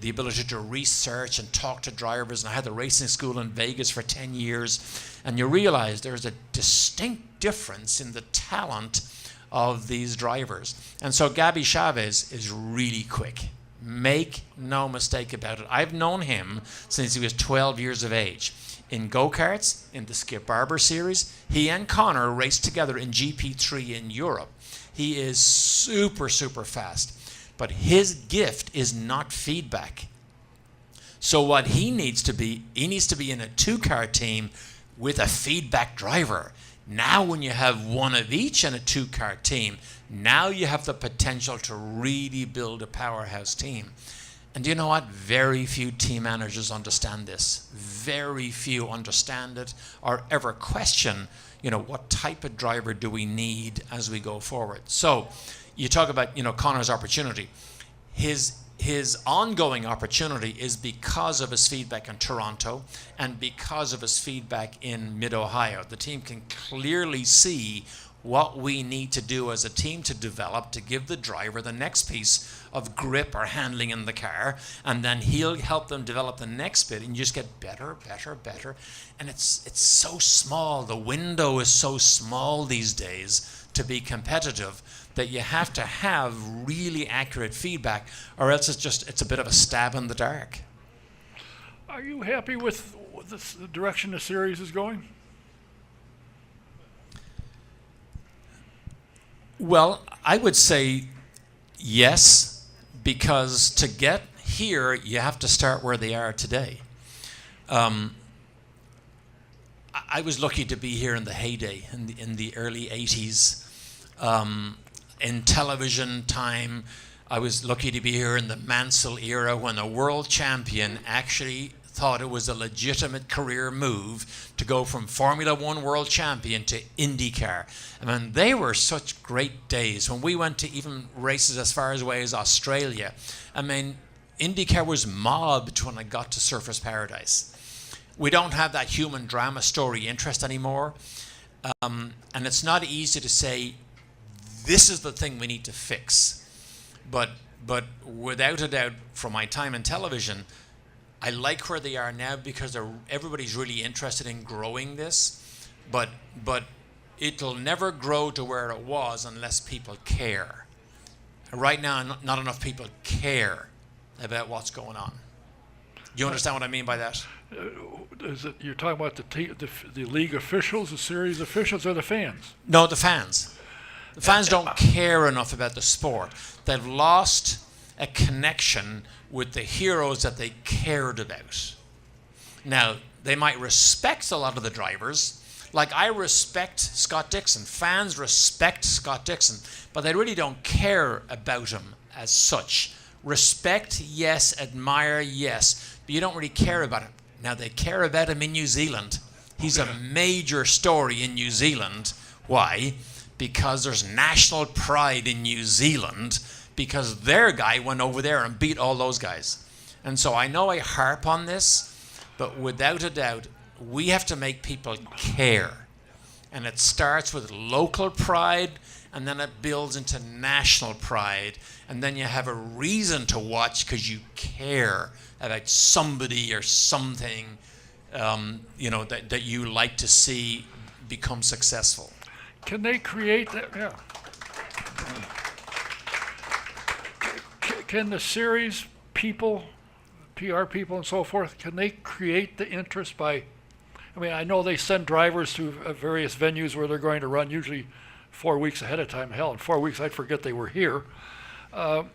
ability to research and talk to drivers. And I had the racing school in Vegas for 10 years. And you realize there's a distinct difference in the talent of these drivers. And so Gabi Chavez is really quick. Make no mistake about it. I've known him since he was 12 years of age. In go-karts, in the Skip Barber series, he and Connor raced together in GP3 in Europe. He is super, super fast. But his gift is not feedback. So what he needs to be in a two-car team with a feedback driver. Now when you have one of each in a two-car team, now you have the potential to really build a powerhouse team. And do you know what? Very few team managers understand this. Very few understand it or ever question, what type of driver do we need as we go forward. So you talk about, Connor's opportunity. His ongoing opportunity is because of his feedback in Toronto and because of his feedback in Mid-Ohio. The team can clearly see what we need to do as a team to develop to give the driver the next piece of grip or handling in the car, and then he'll help them develop the next bit, and you just get better, better, better. And it's so small. The window is so small these days to be competitive that you have to have really accurate feedback, or else it's a bit of a stab in the dark. Are you happy with the direction the series is going? Well, I would say yes, because to get here, you have to start where they are today. I was lucky to be here in the heyday, in the early 80s. In television time, I was lucky to be here in the Mansell era, when a world champion actually thought it was a legitimate career move to go from Formula One world champion to IndyCar. I mean, they were such great days. When we went to even races as far away as Australia, I mean, IndyCar was mobbed when I got to Surfers Paradise. We don't have that human drama story interest anymore. And it's not easy to say, this is the thing we need to fix. But without a doubt, from my time in television, I like where they are now, because everybody's really interested in growing this, but it'll never grow to where it was unless people care. Right now, not enough people care about what's going on. You understand what I mean by that? Is it you're talking about the league officials, the series officials, or the fans? No, the fans. The fans don't care enough about the sport. They've lost a connection with the heroes that they cared about. Now, they might respect a lot of the drivers. Like, I respect Scott Dixon. Fans respect Scott Dixon, but they really don't care about him as such. Respect, yes. Admire, yes. But you don't really care about him. Now, they care about him in New Zealand. He's a major story in New Zealand. Why? Because there's national pride in New Zealand, because their guy went over there and beat all those guys. And so I know I harp on this, but without a doubt, we have to make people care. And it starts with local pride, and then it builds into national pride. And then you have a reason to watch because you care about somebody or something, that you like to see become successful. Can they create that? Yeah. Can the series people, PR people and so forth, can they create the interest by, I mean, I know they send drivers to various venues where they're going to run, usually 4 weeks ahead of time. Hell, in 4 weeks I'd forget they were here. Do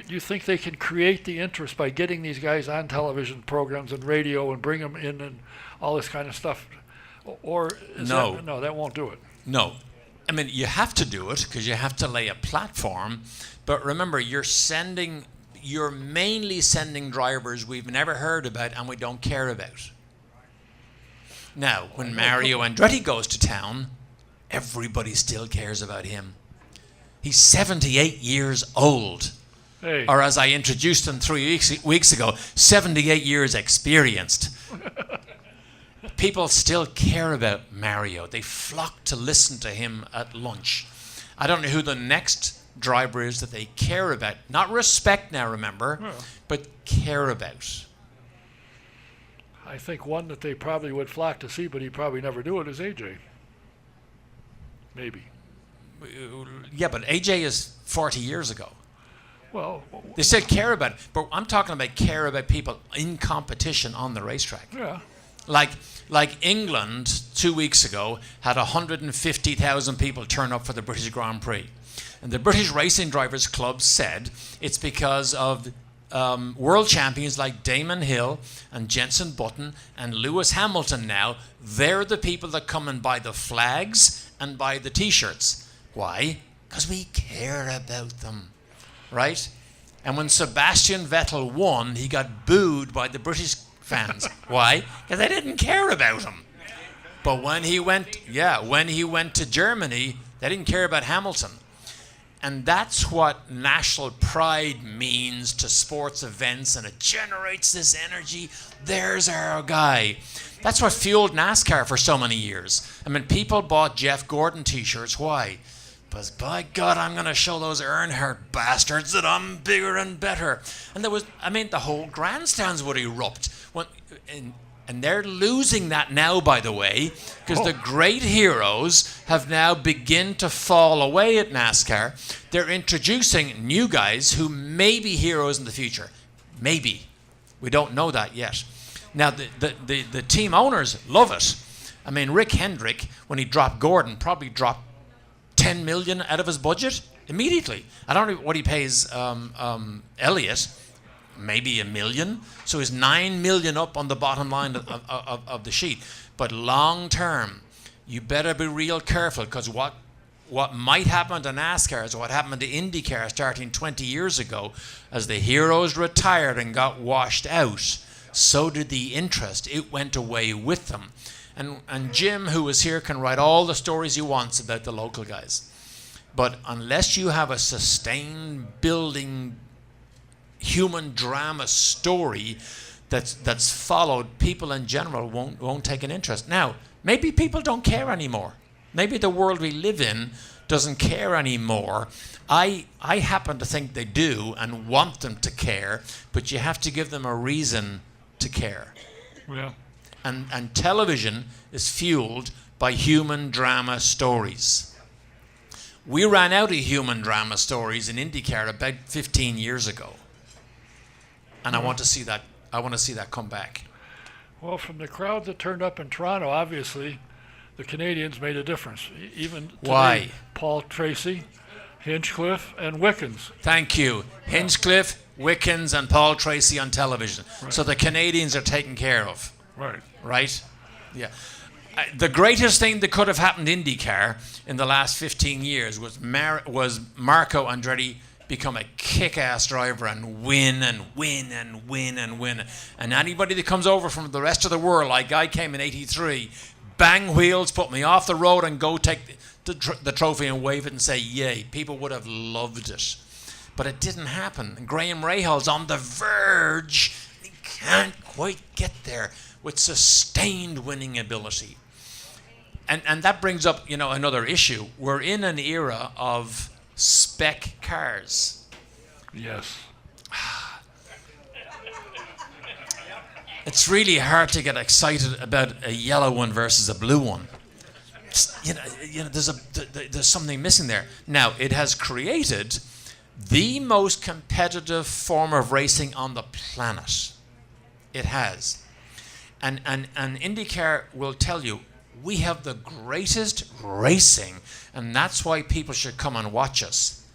you think they can create the interest by getting these guys on television programs and radio and bring them in and all this kind of stuff? Or No. That won't do it. No. I mean, you have to do it because you have to lay a platform. But remember, you're mainly sending drivers we've never heard about and we don't care about. Now, when Mario Andretti goes to town, everybody still cares about him. He's 78 years old. Hey. Or as I introduced him 3 weeks ago, 78 years experienced. People still care about Mario. They flock to listen to him at lunch. I don't know who the next driver is that they care about. Not respect now, remember, but care about. I think one that they probably would flock to see, but he'd probably never do it, is AJ. Maybe. Yeah, but AJ is 40 years ago. Well, They still care about it, but I'm talking about care about people in competition on the racetrack. yeah. Like England 2 weeks ago had 150,000 people turn up for the British Grand Prix. And the British Racing Drivers Club said it's because of world champions like Damon Hill and Jenson Button and Lewis Hamilton now. They're the people that come and buy the flags and buy the T-shirts. Why? Because we care about them, right? And when Sebastian Vettel won, he got booed by the British fans. Why? Because they didn't care about him. But when he went to Germany, they didn't care about Hamilton. And that's what national pride means to sports events, and it generates this energy. There's our guy. That's what fueled NASCAR for so many years. I mean, people bought Jeff Gordon T-shirts. Why? Because, by God, I'm going to show those Earnhardt bastards that I'm bigger and better. And the whole grandstands would erupt. And they're losing that now, by the way, because the great heroes have now begun to fall away at NASCAR. They're introducing new guys who may be heroes in the future. Maybe. We don't know that yet. Now, the team owners love it. I mean, Rick Hendrick, when he dropped Gordon, probably dropped $10 million out of his budget immediately. I don't know what he pays Elliott. Maybe $1 million. So he's $9 million up on the bottom line of the sheet. But long term, you better be real careful, because what might happen to NASCAR is what happened to IndyCar starting 20 years ago. As the heroes retired and got washed out, so did the interest. It went away with them. And Jim, who is here, can write all the stories he wants about the local guys. But unless you have a sustained building human drama story that's followed, people in general won't take an interest. Now, maybe people don't care anymore. Maybe the world we live in doesn't care anymore. I happen to think they do and want them to care, but you have to give them a reason to care. Yeah. And television is fueled by human drama stories. We ran out of human drama stories in IndyCar about 15 years ago. and I want to see that. I want to see that come back. Well, from the crowd that turned up in Toronto, obviously, the Canadians made a difference. Even today, Why? Paul Tracy, Hinchcliffe, and Wickens. Thank you, Hinchcliffe, Wickens, and Paul Tracy on television. Right. So the Canadians are taken care of. Right. Right? Yeah. The greatest thing that could have happened to IndyCar in the last 15 years was Marco Andretti become a kick-ass driver and win and win and win and win. And anybody that comes over from the rest of the world, like I came in '83, bang wheels, put me off the road and go take the trophy and wave it and say, yay. People would have loved it. But it didn't happen. And Graham Rahal's on the verge. He can't quite get there with sustained winning ability. And that brings up, another issue. We're in an era of spec cars. Yes. It's really hard to get excited about a yellow one versus a blue one. There's something missing there. Now, it has created the most competitive form of racing on the planet. It has. And IndyCar will tell you, we have the greatest racing, and that's why people should come and watch us.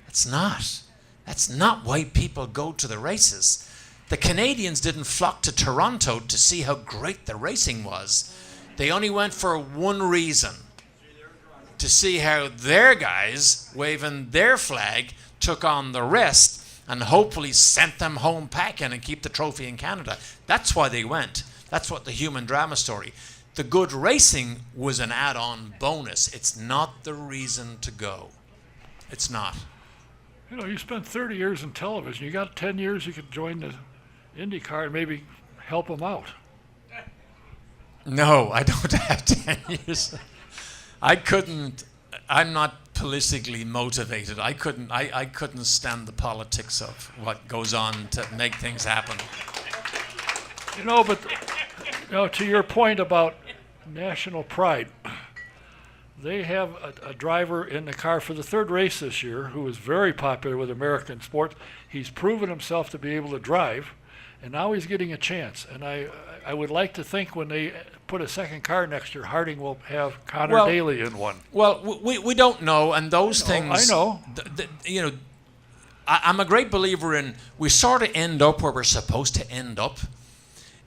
It's not. That's not why people go to the races. The Canadians didn't flock to Toronto to see how great the racing was. They only went for one reason, to see how their guys, waving their flag, took on the rest and hopefully sent them home packing and keep the trophy in Canada. That's why they went. That's what the human drama story. The good racing was an add-on bonus. It's not the reason to go. It's not. You spent 30 years in television. You got 10 years, you could join the IndyCar and maybe help them out. No, I don't have 10 years. I couldn't. I'm not politically motivated. I couldn't stand the politics of what goes on to make things happen. But to your point about national pride, they have a driver in the car for the third race this year who is very popular with American sports. He's proven himself to be able to drive, and now he's getting a chance. And I would like to think when they put a second car next year, Harding will have Connor Daly in one. Well, we don't know, and those things. I know. I'm a great believer in we sort of end up where we're supposed to end up.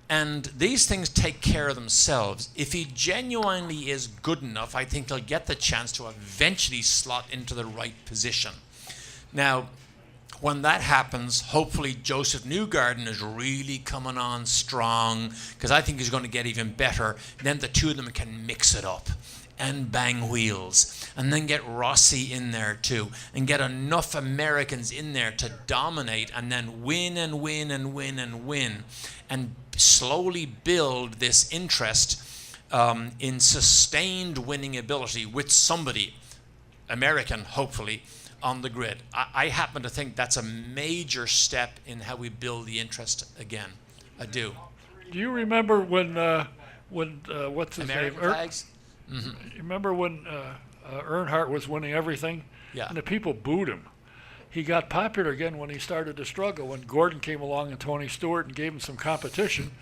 And these things take care of themselves. If he genuinely is good enough, I think he'll get the chance to eventually slot into the right position. Now, when that happens, hopefully Joseph Newgarden is really coming on strong, because I think he's going to get even better. Then the two of them can mix it up and bang wheels, and then get Rossi in there too, and get enough Americans in there to dominate, and then win and win and win and win, and slowly build this interest in sustained winning ability with somebody, American hopefully, on the grid. I happen to think that's a major step in how we build the interest again. I do. Do you remember when what's his American name? flags? You remember when Earnhardt was winning everything? Yeah. And the people booed him. He got popular again when he started to struggle, when Gordon came along and Tony Stewart and gave him some competition.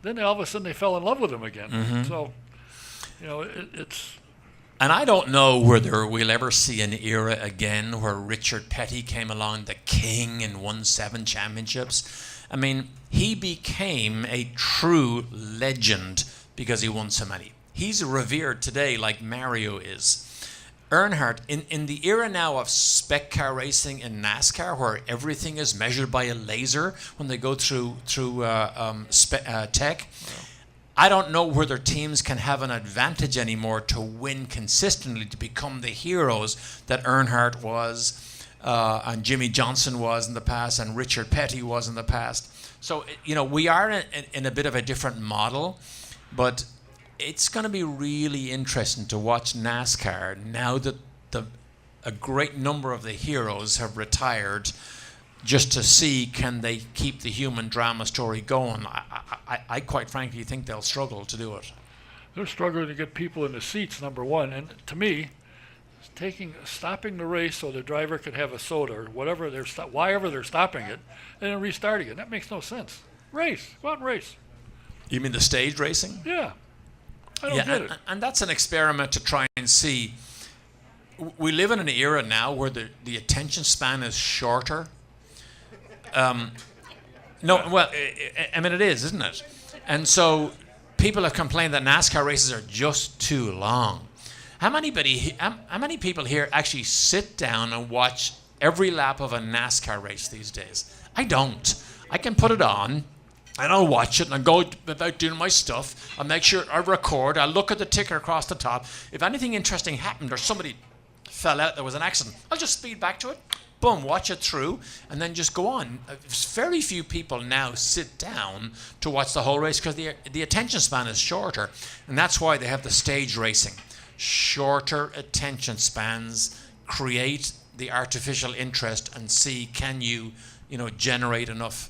Then all of a sudden they fell in love with him again. Mm-hmm. So, it's... And I don't know whether we'll ever see an era again where Richard Petty came along, the king, and won 7 championships. I mean, he became a true legend because he won so many. He's revered today like Mario is. Earnhardt, in the era now of spec car racing in NASCAR, where everything is measured by a laser when they go through tech, I don't know whether teams can have an advantage anymore to win consistently, to become the heroes that Earnhardt was, and Jimmy Johnson was in the past, and Richard Petty was in the past. So, we are in a bit of a different model, but it's going to be really interesting to watch NASCAR now that a great number of the heroes have retired, just to see can they keep the human drama story going. I quite frankly think they'll struggle to do it. They're struggling to get people in the seats, number one. And to me, stopping the race so the driver could have a soda or whatever wherever they're stopping it, and then restarting it. That makes no sense. Race, go out and race. You mean the stage racing? Yeah, I don't get it. And that's an experiment to try and see. We live in an era now where the attention span is shorter. No, well, I mean, it is, isn't it? And so people have complained that NASCAR races are just too long. How many people here actually sit down and watch every lap of a NASCAR race these days? I don't. I can put it on, and I'll watch it, and I'll go about doing my stuff. I'll make sure I record. I'll look at the ticker across the top. If anything interesting happened or somebody fell out, there was an accident, I'll just speed back to it. Boom, watch it through, and then just go on. Very few people now sit down to watch the whole race because the attention span is shorter, and that's why they have the stage racing. Shorter attention spans create the artificial interest, and see can you generate enough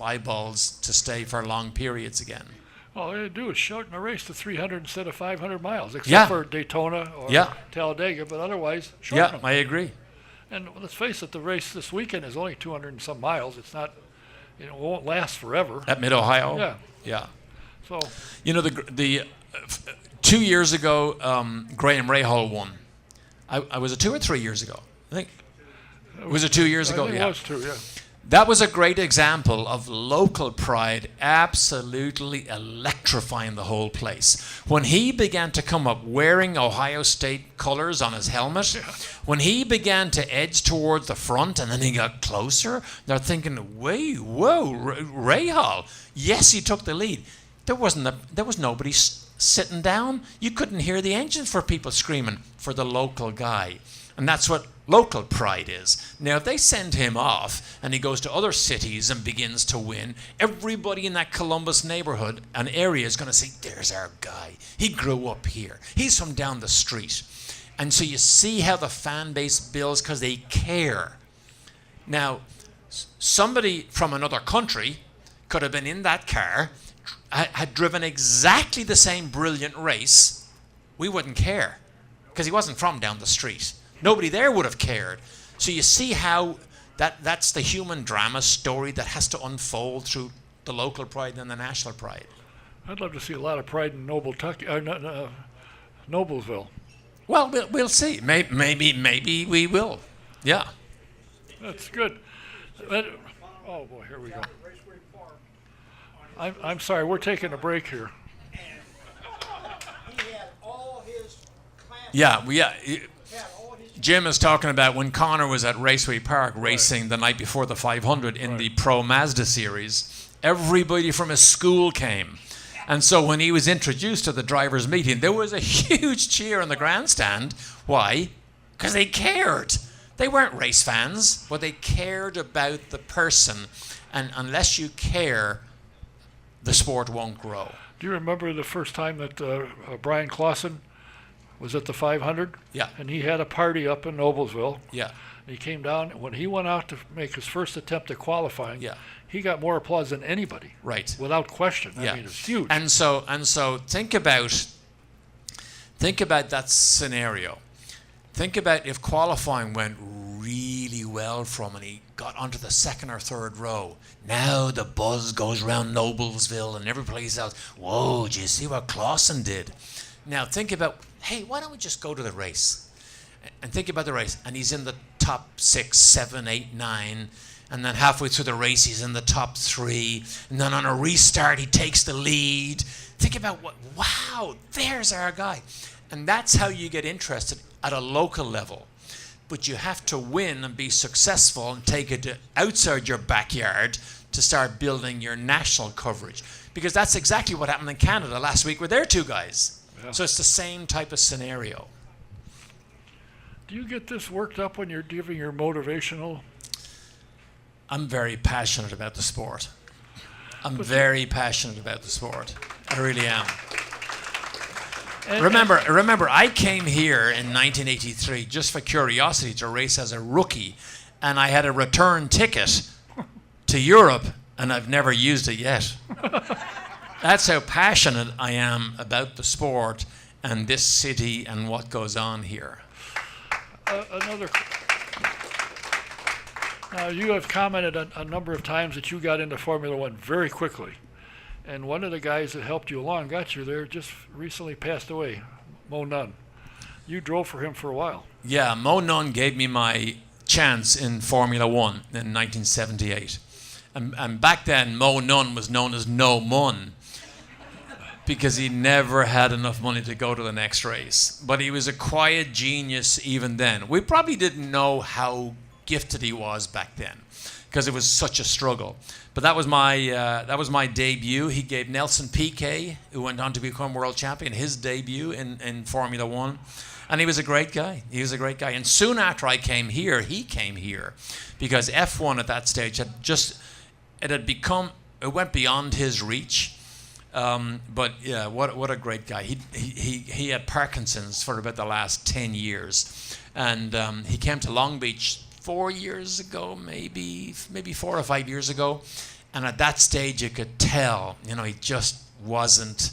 eyeballs to stay for long periods again. All they do is shorten the race to 300 instead of 500 miles, except for Daytona or Talladega, but otherwise shorten them. I agree. And let's face it, the race this weekend is only 200 and some miles. It's not, it won't last forever. At Mid-Ohio? Yeah. Yeah. So. The 2 years ago, Graham Rahal won. I was it 2 or 3 years ago? I think. Was it 2 years ago? I think yeah. It was 2, yeah. That was a great example of local pride absolutely electrifying the whole place. When he began to come up wearing Ohio State colors on his helmet, when he began to edge towards the front and then he got closer, they're thinking, whoa, Rahal. Yes, he took the lead. There was nobody sitting down. You couldn't hear the engines for people screaming for the local guy. And that's what local pride is. Now, if they send him off and he goes to other cities and begins to win, everybody in that Columbus neighborhood and area is going to say, there's our guy. He grew up here. He's from down the street. And so you see how the fan base builds because they care. Now, somebody from another country could have been in that car, had driven exactly the same brilliant race. We wouldn't care because he wasn't from down the street. Nobody there would have cared. So you see how that's the human drama story that has to unfold through the local pride and the national pride. I'd love to see a lot of pride in Noblesville. Well, we'll see. Maybe we will. Yeah. That's good. Oh boy, here we go. I'm sorry, we're taking a break here. Yeah. Jim is talking about when Connor was at Raceway Park racing the night before the 500 in the Pro Mazda series. Everybody from his school came. And so when he was introduced to the drivers' meeting, there was a huge cheer in the grandstand. Why? Because they cared. They weren't race fans, but they cared about the person. And unless you care, the sport won't grow. Do you remember the first time that Brian Clausen was at the 500? Yeah. And he had a party up in Noblesville. Yeah. And he came down. When he went out to make his first attempt at qualifying, yeah, he got more applause than anybody. Right. Without question. Yeah. I mean, it's huge. And so think about that scenario. Think about if qualifying went really well from and he got onto the second or third row. Now the buzz goes around Noblesville and every place else. Whoa, do you see what Clausen did? Now think about, hey, why don't we just go to the race? And think about the race. And he's in the top 6, 7, 8, 9. And then halfway through the race, he's in the top 3. And then on a restart, he takes the lead. Think about wow, there's our guy. And that's how you get interested at a local level. But you have to win and be successful and take it to outside your backyard to start building your national coverage. Because that's exactly what happened in Canada last week with their 2 guys. Yeah. So it's the same type of scenario. Do you get this worked up when you're giving your motivational? I'm very passionate about the sport. I'm very passionate about the sport. I really am. Remember, I came here in 1983 just for curiosity to race as a rookie, and I had a return ticket to Europe, and I've never used it yet. That's how passionate I am about the sport and this city and what goes on here. Another. Now, you have commented a number of times that you got into Formula One very quickly. And one of the guys that helped you along, got you there, just recently passed away, Mo Nunn. You drove for him for a while. Yeah, Mo Nunn gave me my chance in Formula One in 1978. And back then, Mo Nunn was known as No Mun because he never had enough money to go to the next race. But he was a quiet genius even then. We probably didn't know how gifted he was back then because it was such a struggle. But that was my debut. He gave Nelson Piquet, who went on to become world champion, his debut in Formula One. And he was a great guy. He was a great guy. And soon after I came here, he came here because F1 at that stage it went beyond his reach. But yeah, what a great guy. He had Parkinson's for about the last 10 years. And he came to Long Beach 4 years ago, maybe 4 or 5 years ago. And at that stage you could tell, he just wasn't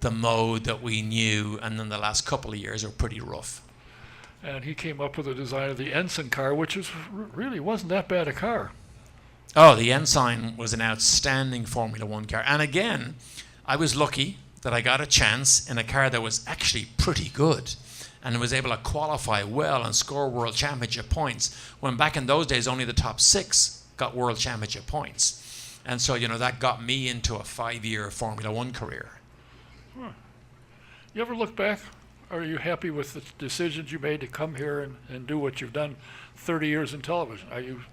the mode that we knew. And then the last couple of years were pretty rough. And he came up with the design of the Ensign car, which really wasn't that bad a car. Oh, the Ensign was an outstanding Formula One car. And again, I was lucky that I got a chance in a car that was actually pretty good and was able to qualify well and score world championship points, when back in those days only the top 6 got world championship points. And so, that got me into a 5-year Formula One career. You ever look back? Are you happy with the decisions you made to come here and do what you've done 30 years in television? Are you?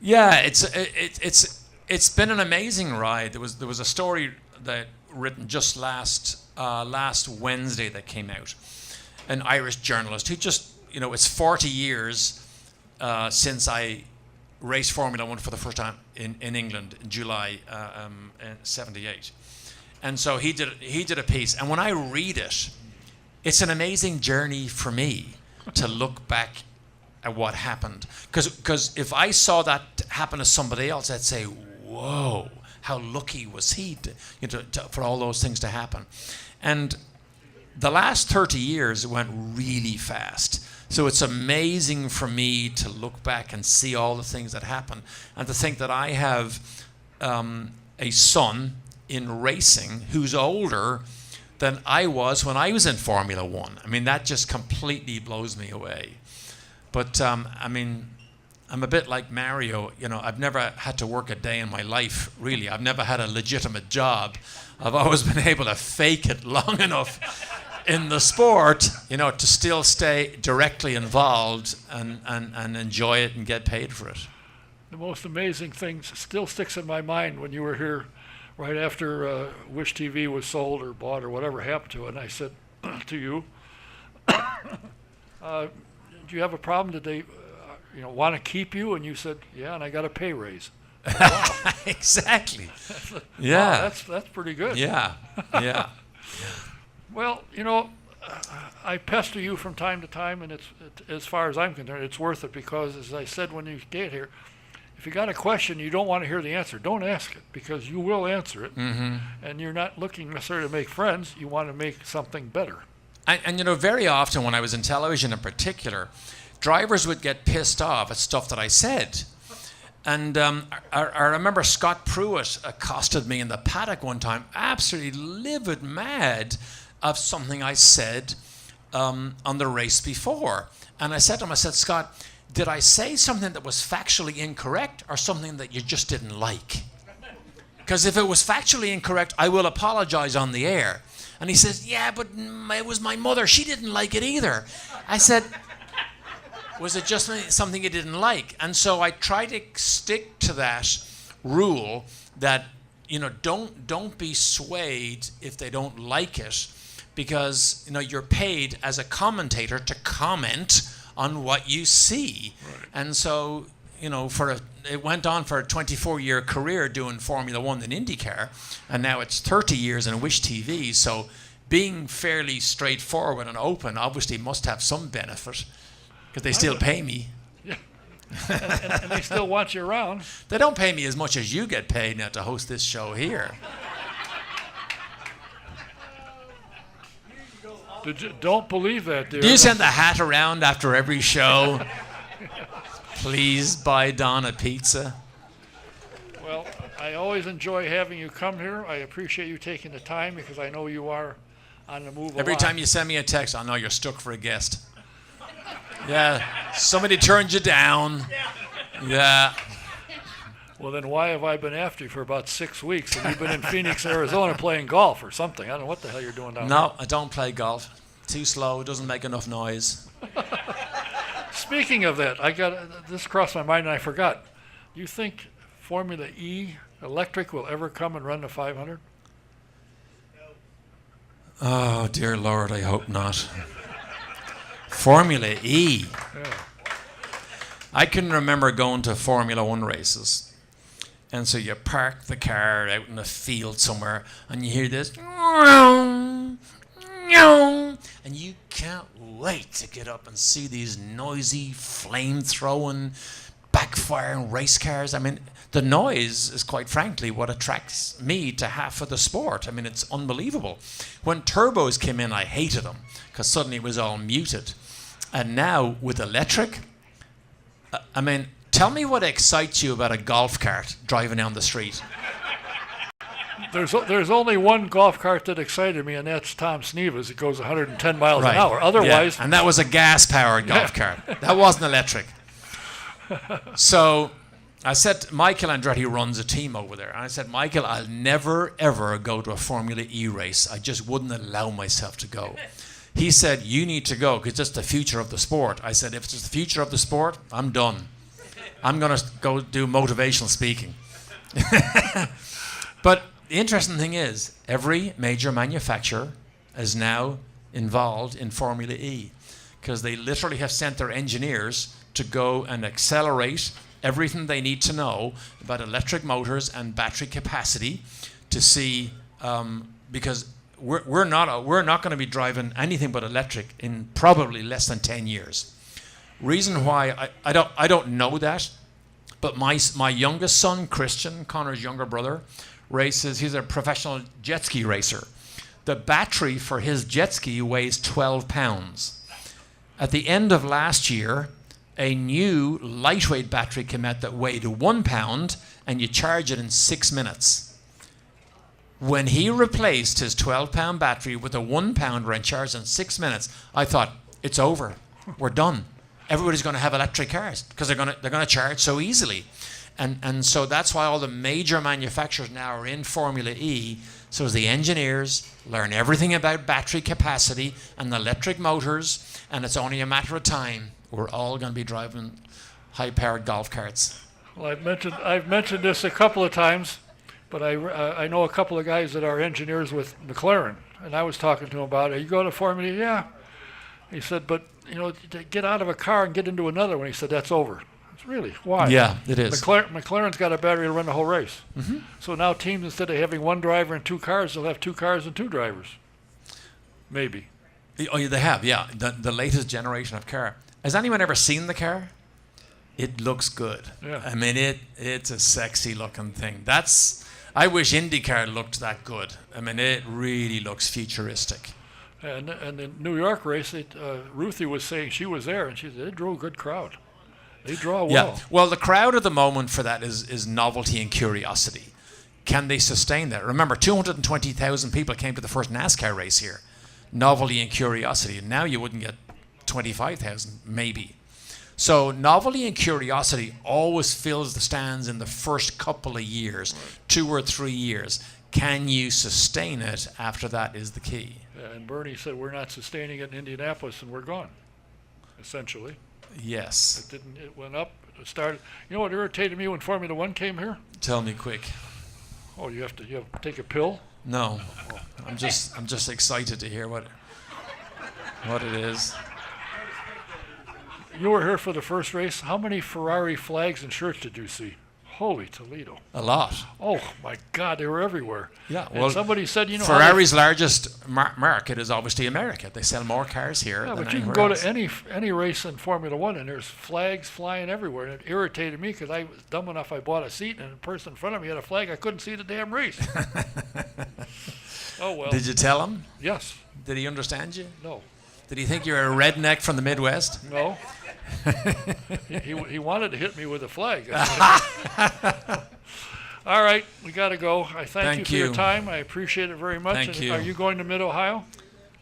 Yeah, it's been an amazing ride. There was a story that written just last Wednesday that came out. An Irish journalist who just, it's 40 years since I raced Formula One for the first time in England in July '78. And so he did a piece. And when I read it, it's an amazing journey for me to look back at what happened. Because if I saw that happen to somebody else, I'd say, whoa, how lucky was he for all those things to happen. And the last 30 years went really fast. So it's amazing for me to look back and see all the things that happened. And to think that I have a son in racing who's older than I was when I was in Formula One. I mean, that just completely blows me away. But, I'm a bit like Mario. I've never had to work a day in my life, really. I've never had a legitimate job. I've always been able to fake it long enough in the sport, to still stay directly involved and enjoy it and get paid for it. The most amazing thing still sticks in my mind when you were here right after Wish TV was sold or bought or whatever happened to it. And I said to you, do you have a problem? Did they want to keep you? And you said, yeah, and I got a pay raise. Wow. Exactly. Yeah. Wow, that's pretty good. Yeah. Yeah. Well, I pester you from time to time, and it's as far as I'm concerned, it's worth it because, as I said when you get here, if you got a question you don't want to hear the answer, don't ask it because you will answer it, and you're not looking necessarily to make friends. You want to make something better. And very often when I was in television in particular, drivers would get pissed off at stuff that I said. And I remember Scott Pruitt accosted me in the paddock one time, absolutely livid mad of something I said on the race before. And I said to him, Scott, did I say something that was factually incorrect or something that you just didn't like? Because if it was factually incorrect, I will apologize on the air. And he says, yeah, but it was my mother. She didn't like it either. I said, was it just something you didn't like? And so I try to stick to that rule that, don't be swayed if they don't like it, because, you're paid as a commentator to comment on what you see. Right. And so, it went on for a 24-year career doing Formula One and IndyCar, and now it's 30 years in Wish TV. So being fairly straightforward and open obviously must have some benefit, because they still pay me. Yeah. and they still want you around. They don't pay me as much as you get paid now to host this show here. Don't believe that, dear. Do you send the hat around after every show? Please buy Don a pizza. Well, I always enjoy having you come here. I appreciate you taking the time because I know you are on the move a Every lot. time you send me a text, I know you're stuck for a guest. Yeah, somebody turned you down. Yeah. Well, then why have I been after you for about 6 weeks and you've been in Phoenix, Arizona playing golf or something? I don't know what the hell you're doing down there. No, I don't play golf. Too slow, doesn't make enough noise. Speaking of that, this crossed my mind and I forgot. Do you think Formula E electric will ever come and run the 500? Oh, dear Lord, I hope not. Formula E. Yeah. I can remember going to Formula One races. And so you park the car out in a field somewhere and you hear this. And you can't wait to get up and see these noisy, flame-throwing, backfiring race cars. I mean, the noise is quite frankly what attracts me to half of the sport. I mean, it's unbelievable. When turbos came in, I hated them because suddenly it was all muted. And now with electric, I mean, tell me what excites you about a golf cart driving down the street. There's only one golf cart that excited me, and that's Tom Sneeva's. It goes 110 miles an hour. Otherwise, yeah. And that was a gas-powered golf cart. That wasn't electric. So I said, Michael Andretti runs a team over there. And I said, Michael, I'll never, ever go to a Formula E race. I just wouldn't allow myself to go. He said, you need to go because it's the future of the sport. I said, if it's the future of the sport, I'm done. I'm going to go do motivational speaking. But the interesting thing is, every major manufacturer is now involved in Formula E because they literally have sent their engineers to go and accelerate everything they need to know about electric motors and battery capacity to see, because we're not going to be driving anything but electric in probably less than 10 years. Reason why I don't know that, but my youngest son, Christian, Connor's younger brother, races. He's a professional jet ski racer. The battery for his jet ski weighs 12 pounds. At the end of last year, a new lightweight battery came out that weighed 1 pound, and you charge it in 6 minutes. When he replaced his 12-pound battery with a 1 pounder and charged in 6 minutes, I thought, it's over. We're done. Everybody's going to have electric cars because they're going to charge so easily. And so that's why all the major manufacturers now are in Formula E, so as the engineers learn everything about battery capacity and electric motors, and it's only a matter of time. We're all going to be driving high-powered golf carts. Well, I've mentioned this a couple of times, but I know a couple of guys that are engineers with McLaren, and I was talking to him about it. You go to Formula E? Yeah. He said, but, to get out of a car and get into another one, he said, that's over. Really? Why? Yeah, it is. McLaren's got a battery to run the whole race. Mm-hmm. So now teams, instead of having one driver and 2 cars, they'll have 2 cars and 2 drivers. Maybe. Oh, yeah, they have, yeah. The latest generation of car. Has anyone ever seen the car? It looks good. Yeah. I mean, it's a sexy looking thing. I wish IndyCar looked that good. I mean, it really looks futuristic. And the New York race, Ruthie was saying she was there, and she said it drew a good crowd. They draw well. Yeah. Well, the crowd at the moment for that is novelty and curiosity. Can they sustain that? Remember, 220,000 people came to the first NASCAR race here. Novelty and curiosity. And now you wouldn't get 25,000, maybe. So novelty and curiosity always fills the stands in the first couple of years, 2 or 3 years. Can you sustain it after that is the key. And Bernie said we're not sustaining it in Indianapolis and we're gone, essentially. Yes. It went up, it started. You know what irritated me when Formula One came here? Tell me quick. Oh, you have to take a pill? No. I'm just excited to hear what it is. You were here for the first race. How many Ferrari flags and shirts did you see? Holy Toledo. A lot. Oh, my God, they were everywhere. Yeah, and somebody said, Ferrari's largest market is obviously America. They sell more cars here than but you can anywhere go else. to any race in Formula One, and there's flags flying everywhere. And it irritated me because I was dumb enough I bought a seat, and the person in front of me had a flag. I couldn't see the damn race. Oh, well. Did you tell him? Yes. Did he understand you? No. Did he think you're a redneck from the Midwest? No. he wanted to hit me with a flag. All right, we got to go. I thank you for your time. I appreciate it very much. Thank you. Are you going to Mid-Ohio?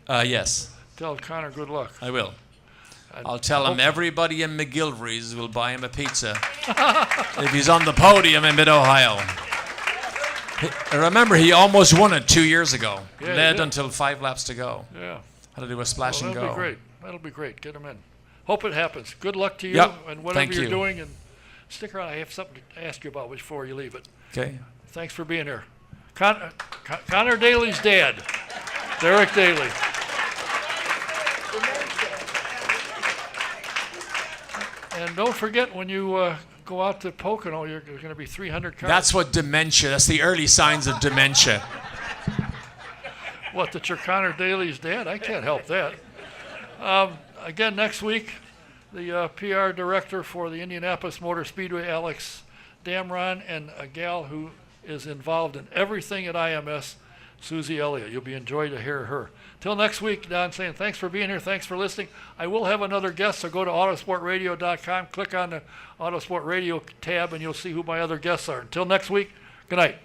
Yes, Tell Connor good luck. I will. And I'll tell him hope- everybody in McGilvery's will buy him a pizza if he's on the podium in Mid-Ohio. Remember, he almost won it 2 years ago. Yeah, he Led did. until 5 laps to go. Yeah. Had to do a splash and That'll go. be great. That'll be great. Get him in. Hope it happens. Good luck to you Yep. and whatever Thank you're you. doing. And stick around. I have something to ask you about before you leave it. Okay. Thanks for being here. Connor Daly's dad, Derek Daly. And don't forget, when you go out to Pocono, there's going to be 300 cars. That's what dementia, that's the early signs of dementia. What, that you're Connor Daly's dad? I can't help that. Again, next week, the PR director for the Indianapolis Motor Speedway, Alex Damron, and a gal who is involved in everything at IMS, Susie Elliott. You'll be enjoyed to hear her. Till next week, Don saying thanks for being here. Thanks for listening. I will have another guest, so go to autosportradio.com, click on the Autosport Radio tab, and you'll see who my other guests are. Until next week, good night.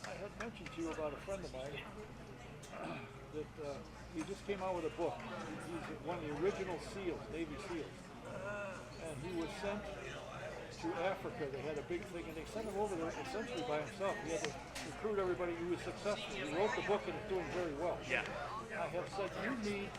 I had mentioned to you about a friend of mine that he just came out with a book. He's one of the original SEALs, Navy SEALs. And he was sent to Africa. They had a big thing, and they sent him over there essentially by himself. He had to recruit everybody. He was successful. He wrote the book, and it's doing very well. Yeah. I have said, you need